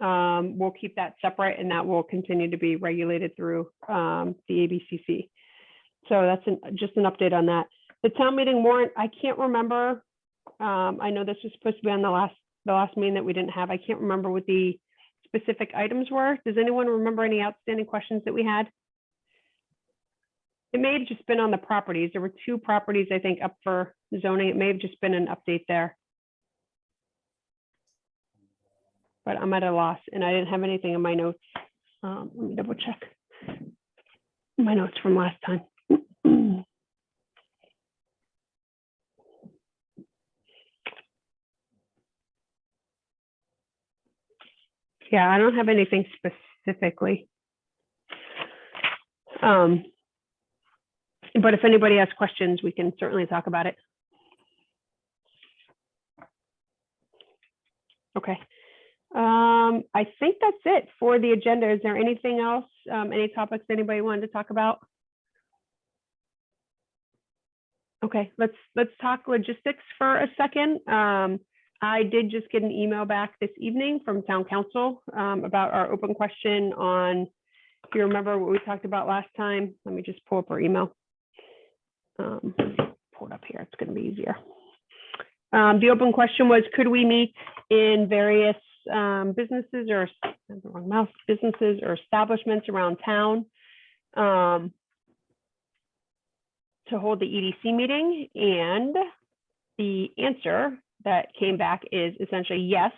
we'll keep that separate, and that will continue to be regulated through the ABCC. So that's just an update on that. The town meeting warrant, I can't remember. I know this was supposed to be on the last meeting that we didn't have. I can't remember what the specific items were. Does anyone remember any outstanding questions that we had? It may have just been on the properties. There were 2 properties, I think, up for zoning. It may have just been an update there. But I'm at a loss, and I didn't have anything in my notes. Let me double check my notes from last time. Yeah, I don't have anything specifically. But if anybody has questions, we can certainly talk about it. Okay. I think that's it for the agenda. Is there anything else? Any topics anybody wanted to talk about? Okay, let's talk logistics for a second. I did just get an email back this evening from town council about our open question on, if you remember what we talked about last time. Let me just pull up our email. Pull it up here, it's going to be easier. The open question was, could we meet in various businesses or businesses or establishments around town to hold the EDC meeting? And the answer that came back is essentially yes,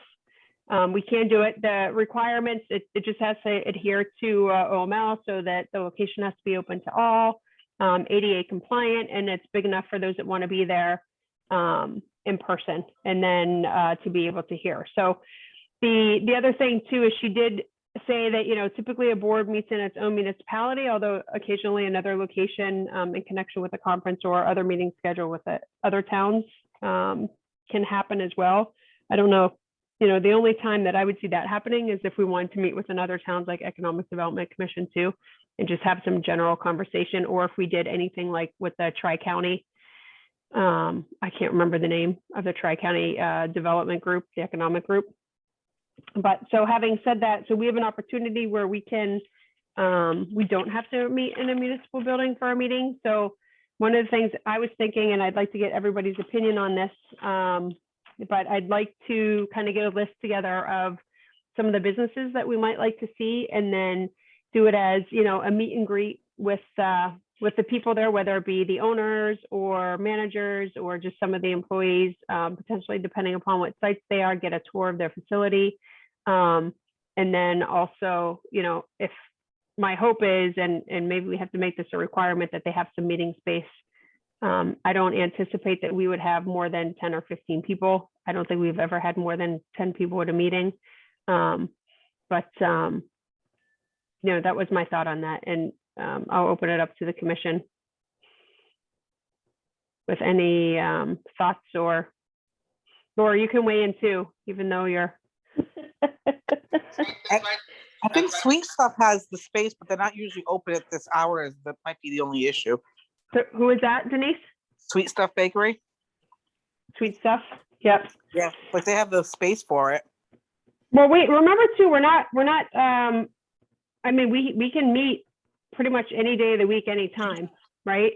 we can do it. The requirements, it just has to adhere to OML, so that the location has to be open to all, ADA compliant, and it's big enough for those that want to be there in person, and then to be able to hear. So the other thing too is she did say that, typically a board meets in its own municipality, although occasionally another location in connection with a conference or other meeting schedule with other towns can happen as well. I don't know, the only time that I would see that happening is if we wanted to meet with another towns like Economic Development Commission too, and just have some general conversation, or if we did anything like with the Tri-County, I can't remember the name of the Tri-County development group, the economic group. But so having said that, so we have an opportunity where we can, we don't have to meet in a municipal building for a meeting. So one of the things I was thinking, and I'd like to get everybody's opinion on this, but I'd like to kind of get a list together of some of the businesses that we might like to see, and then do it as, a meet and greet with the people there, whether it be the owners or managers or just some of the employees, potentially depending upon what sites they are, get a tour of their facility. And then also, if my hope is, and maybe we have to make this a requirement, that they have some meeting space. I don't anticipate that we would have more than 10 or 15 people. I don't think we've ever had more than 10 people at a meeting. But that was my thought on that. And I'll open it up to the commission with any thoughts, or Laura, you can weigh in too, even though you're. I think Sweet Stuff has the space, but they're not usually open at this hour. That might be the only issue. So who is that, Denise? Sweet Stuff Bakery. Sweet Stuff? Yep. Yeah, like they have the space for it. Well, wait, remember too, we're not, I mean, we can meet pretty much any day of the week, anytime, right?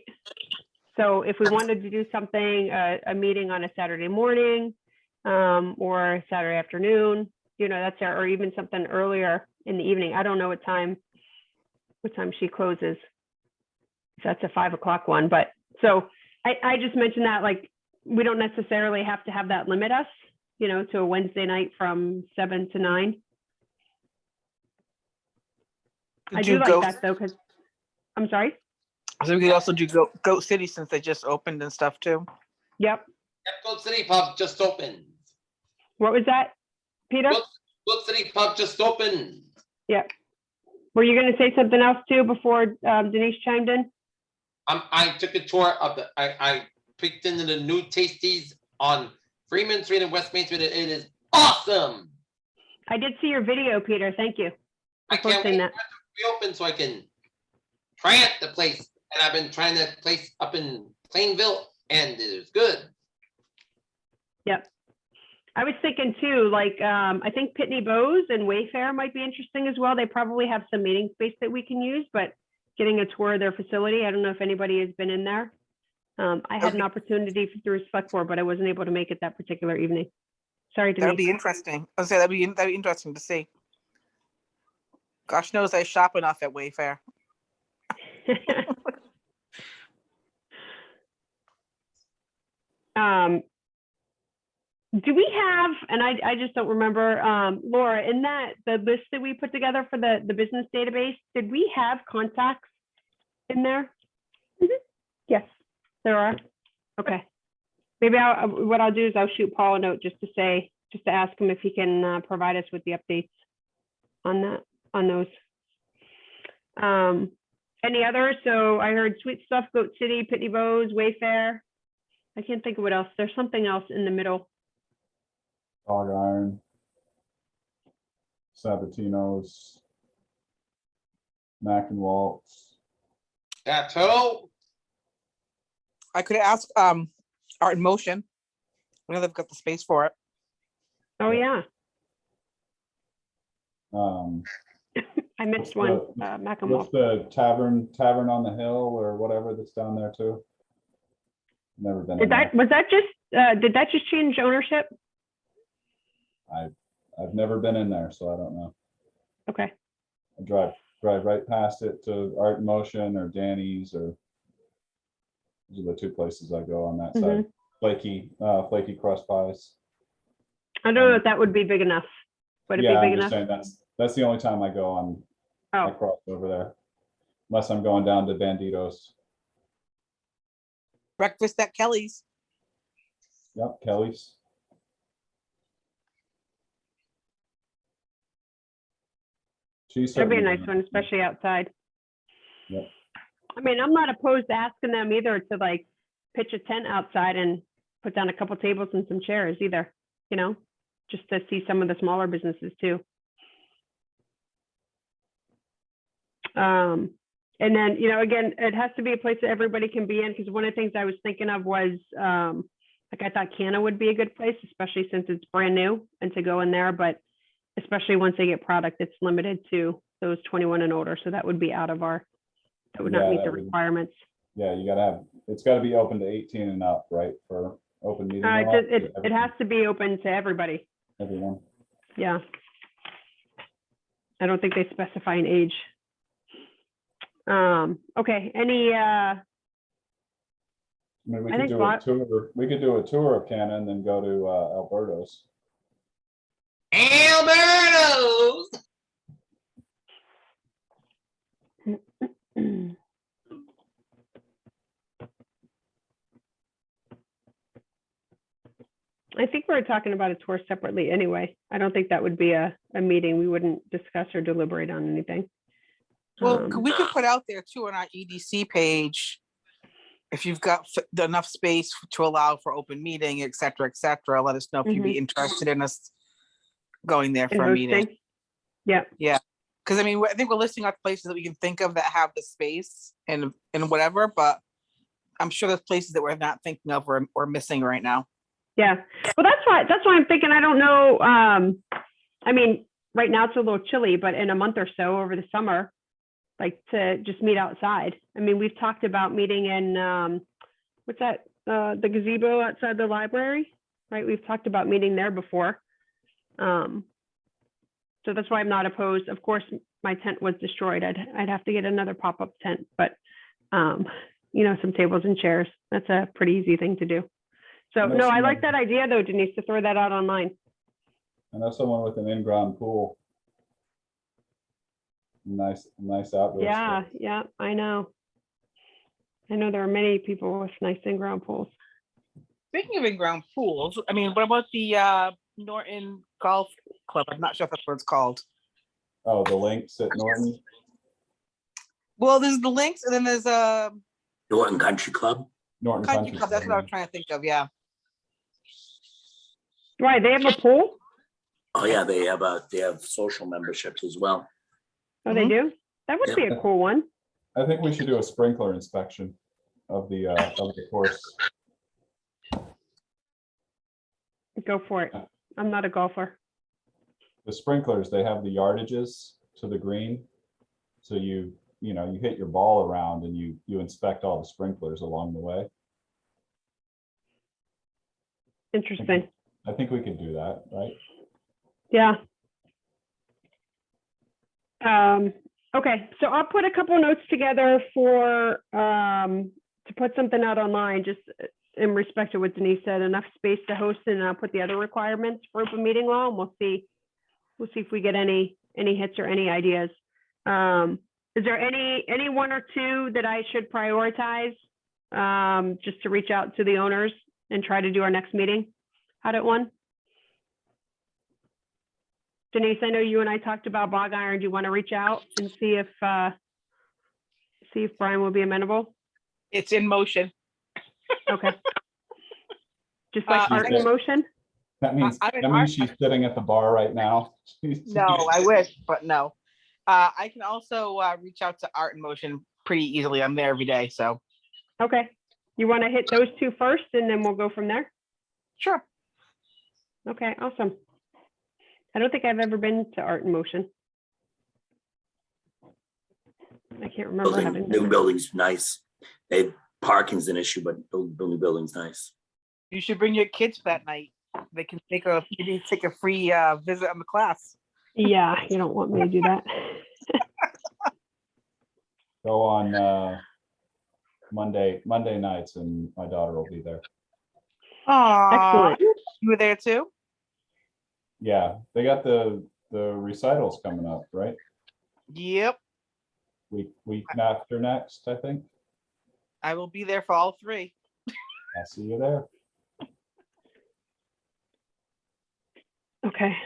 So if we wanted to do something, a meeting on a Saturday morning, or Saturday afternoon, that's or even something earlier in the evening. I don't know what time she closes. If that's a 5 o'clock one, but so I just mentioned that, like, we don't necessarily have to have that limit us, to a Wednesday night from 7 to 9. I do like that though, because I'm sorry. So we could also do Goat City since they just opened and stuff too. Yep. Goat City Pub just opened. What was that, Peter? Goat City Pub just opened. Yep. Were you going to say something else too before Denise chimed in? I took a tour of I peeked into the new Tasties on Freeman Street and West Main Street. It is awesome. I did see your video, Peter. Thank you. I can't wait for it to reopen so I can try out the place. And I've been trying that place up in Plainville, and it was good. Yep. I was thinking too, like, I think Pitney Bowes and Wayfair might be interesting as well. They probably have some meeting space that we can use, but getting a tour of their facility, I don't know if anybody has been in there. I had an opportunity through Select Board, but I wasn't able to make it that particular evening. Sorry, Denise. That would be interesting. I was say that'd be interesting to see. Gosh knows I shop enough at Wayfair. Do we have, and I just don't remember, Laura, in the list that we put together for the business database, did we have contacts in there? Yes, there are. Okay. Maybe what I'll do is I'll shoot Paul a note just to ask him if he can provide us with the updates on those. Any others? So I heard Sweet Stuff, Goat City, Pitney Bowes, Wayfair. I can't think of what else. There's something else in the middle. Dog Iron, Sabatino's, Mac and Waltz. That's all. I could ask Art in Motion. I know they've got the space for it. Oh yeah, Um, I missed one. Mac and what's Waltz. the tavern on the hill or whatever that's down there too? Never been. Did that just change ownership? I've never been in there, so I don't know. Okay. I drive right past it to Art in Motion or Danny's, or those are the two places I go on that side. Flaky crust pies. I don't know if that would be big enough. Would it Yeah, be I'm big just enough? saying that's the only time I go on. I Oh, cross over there, unless I'm going down to Banditos. Breakfast at Kelly's. Yep, Kelly's. that'd be a nice one, especially outside. Yep. I mean, I'm not opposed to asking them either to like pitch a tent outside and put down a couple tables and some chairs either, just to see some of the smaller businesses too. And then, again, it has to be a place that everybody can be in, because one of the things I was thinking of was, like, I thought Canna would be a good place, especially since it's brand new and to go in there, but especially once they get product, it's limited to those 21 and older. So that would be that would not meet the requirements. Yeah, it's got to be open to 18 and up, right, for open meeting law? It has to be open to everybody. Everyone. Yeah. I don't think they specify an age. Okay, any, I mean, we could do a tour of Canna and then go to Alberto's. Alberto's. I think we're talking about a tour separately anyway. I don't think that would be a meeting. We wouldn't discuss or deliberate on anything. Well, we could put out there too on our EDC page, if you've got enough space to allow for open meeting, et cetera, let us know if you'd be interested in us going there for a meeting. hosting. Yeah. Yeah, because I mean, I think we're listing out places that we can think of that have the space and whatever, but I'm sure there's places that we're not thinking of or missing right now. Yeah. Well, that's why I'm thinking, I don't know. I mean, right now it's a little chilly, but in a month or so over the summer, like to just meet outside. I mean, we've talked about meeting in, what's that? The gazebo outside the library, right? We've talked about meeting there before. So that's why I'm not opposed. Of course, my tent was destroyed. I'd have to get another pop-up tent, but you know, some tables and chairs. That's a pretty easy thing to do. So I know no, I someone- like that idea though, Denise, to throw that out online. I know someone with an in-ground pool. Nice outdoor. Yeah, space. yeah, I know. I know there are many people with nice in-ground pools. Speaking of in-ground pools, I mean, what about the Norton Golf Club? I'm not sure if that's what it's called. Oh, the links at Norton. Well, there's the links, and then there's a Norton Country Club. Norton country club. That's what I was trying to think of. Yeah. Right, they have a pool? Oh, yeah, they have social memberships as well. Oh, they do? That would be a cool one. I think we should do a sprinkler inspection of the course. Go for it. I'm not a golfer. The sprinklers, they have the yardages to the green. So you hit your ball around and you inspect all the sprinklers along the way. Interesting. I think we could do that, right? Yeah. Okay, so I'll put a couple notes together for to put something out online, just in respect to what Denise said, enough space to host, and I'll put the other requirements for open meeting law, and we'll see if we get any hits or any ideas. Is there any one or two that I should prioritize, just to reach out to the owners and try to do our next meeting out at one? Denise, I know you and I talked about Bog Iron. Do you want to reach out and see if Brian will be amenable? It's in motion. Okay. Just like I art in motion? That means I mean, that means she's sitting at the bar right now. No, I wish, but no. I can also reach out to Art in Motion pretty easily. I'm there every day, so. Okay. You want to hit those two first and then we'll go from there? Sure. Okay, awesome. I don't think I've ever been to Art in Motion. I can't remember having New been. building's nice. Parking's an issue, but the new building's nice. You should bring your kids for that night. They can take a free visit on the class. Yeah, you don't want me to do that. Go on Monday nights, and my daughter will be there. Aww. Excellent. You were there too? Yeah, they got the recitals coming up, right? Yep. Week after next, I think. I will be there for all three. I'll see you there. Okay.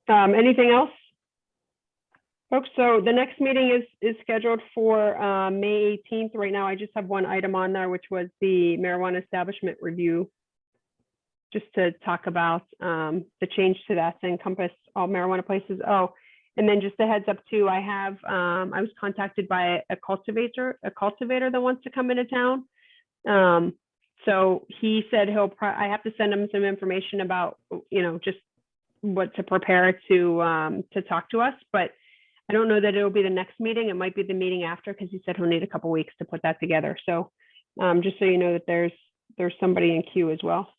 Anything else? Folks, so the next meeting is scheduled for May 18th. Right now, I just have one item on there, which was the marijuana establishment review. Just to talk about the change to that to encompass all marijuana places. Oh, and then just a heads up too, I was contacted by a cultivator that wants to come into town. So he said I have to send him some information about, just what to prepare to talk to us, but I don't know that it'll be the next meeting. It might be the meeting after, because he said he'll need a couple weeks to put that together. So just so you know that there's somebody in queue as well.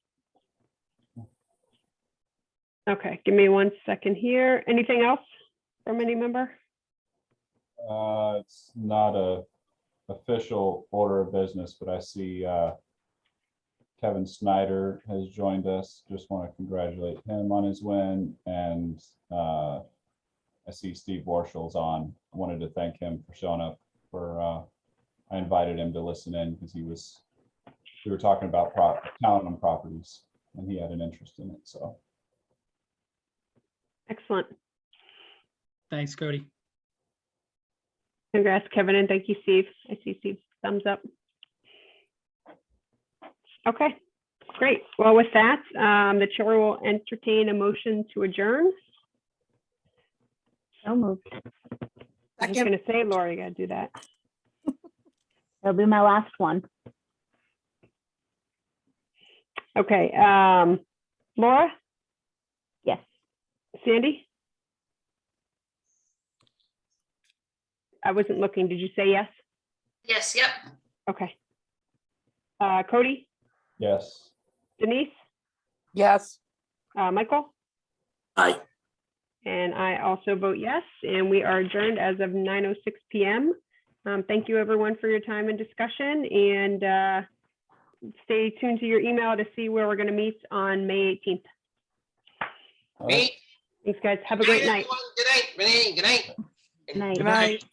Okay, give me 1 second here. Anything else from any member? It's not a official order of business, but I see Kevin Snyder has joined us. Just want to congratulate him on his win, and I see Steve Warshall's on. I wanted to thank him for showing up I invited him to listen in because we were talking about town-owned properties and he had an interest in it, so. Excellent. Thanks, Cody. Congrats, Kevin, and thank you, Steve. I see Steve's thumbs up. Okay, great. Well, with that, the chair will entertain a motion to adjourn. So moved. I was gonna say, Laura, you gotta do that. That'll be my last one. Okay, Laura, Yes. Sandy? I wasn't looking. Did you say yes? Yes, yep. Okay. Cody, Yes. Denise, Yes. Michael? Aye. And I also vote yes, and we are adjourned as of 9:06 p.m. Thank you, everyone, for your time and discussion, and stay tuned to your email to see where we're going to meet on May 18th. All right. Me? Thanks, guys. Have a great night. Everyone. Good night, Renee. Good night. Night. Good night.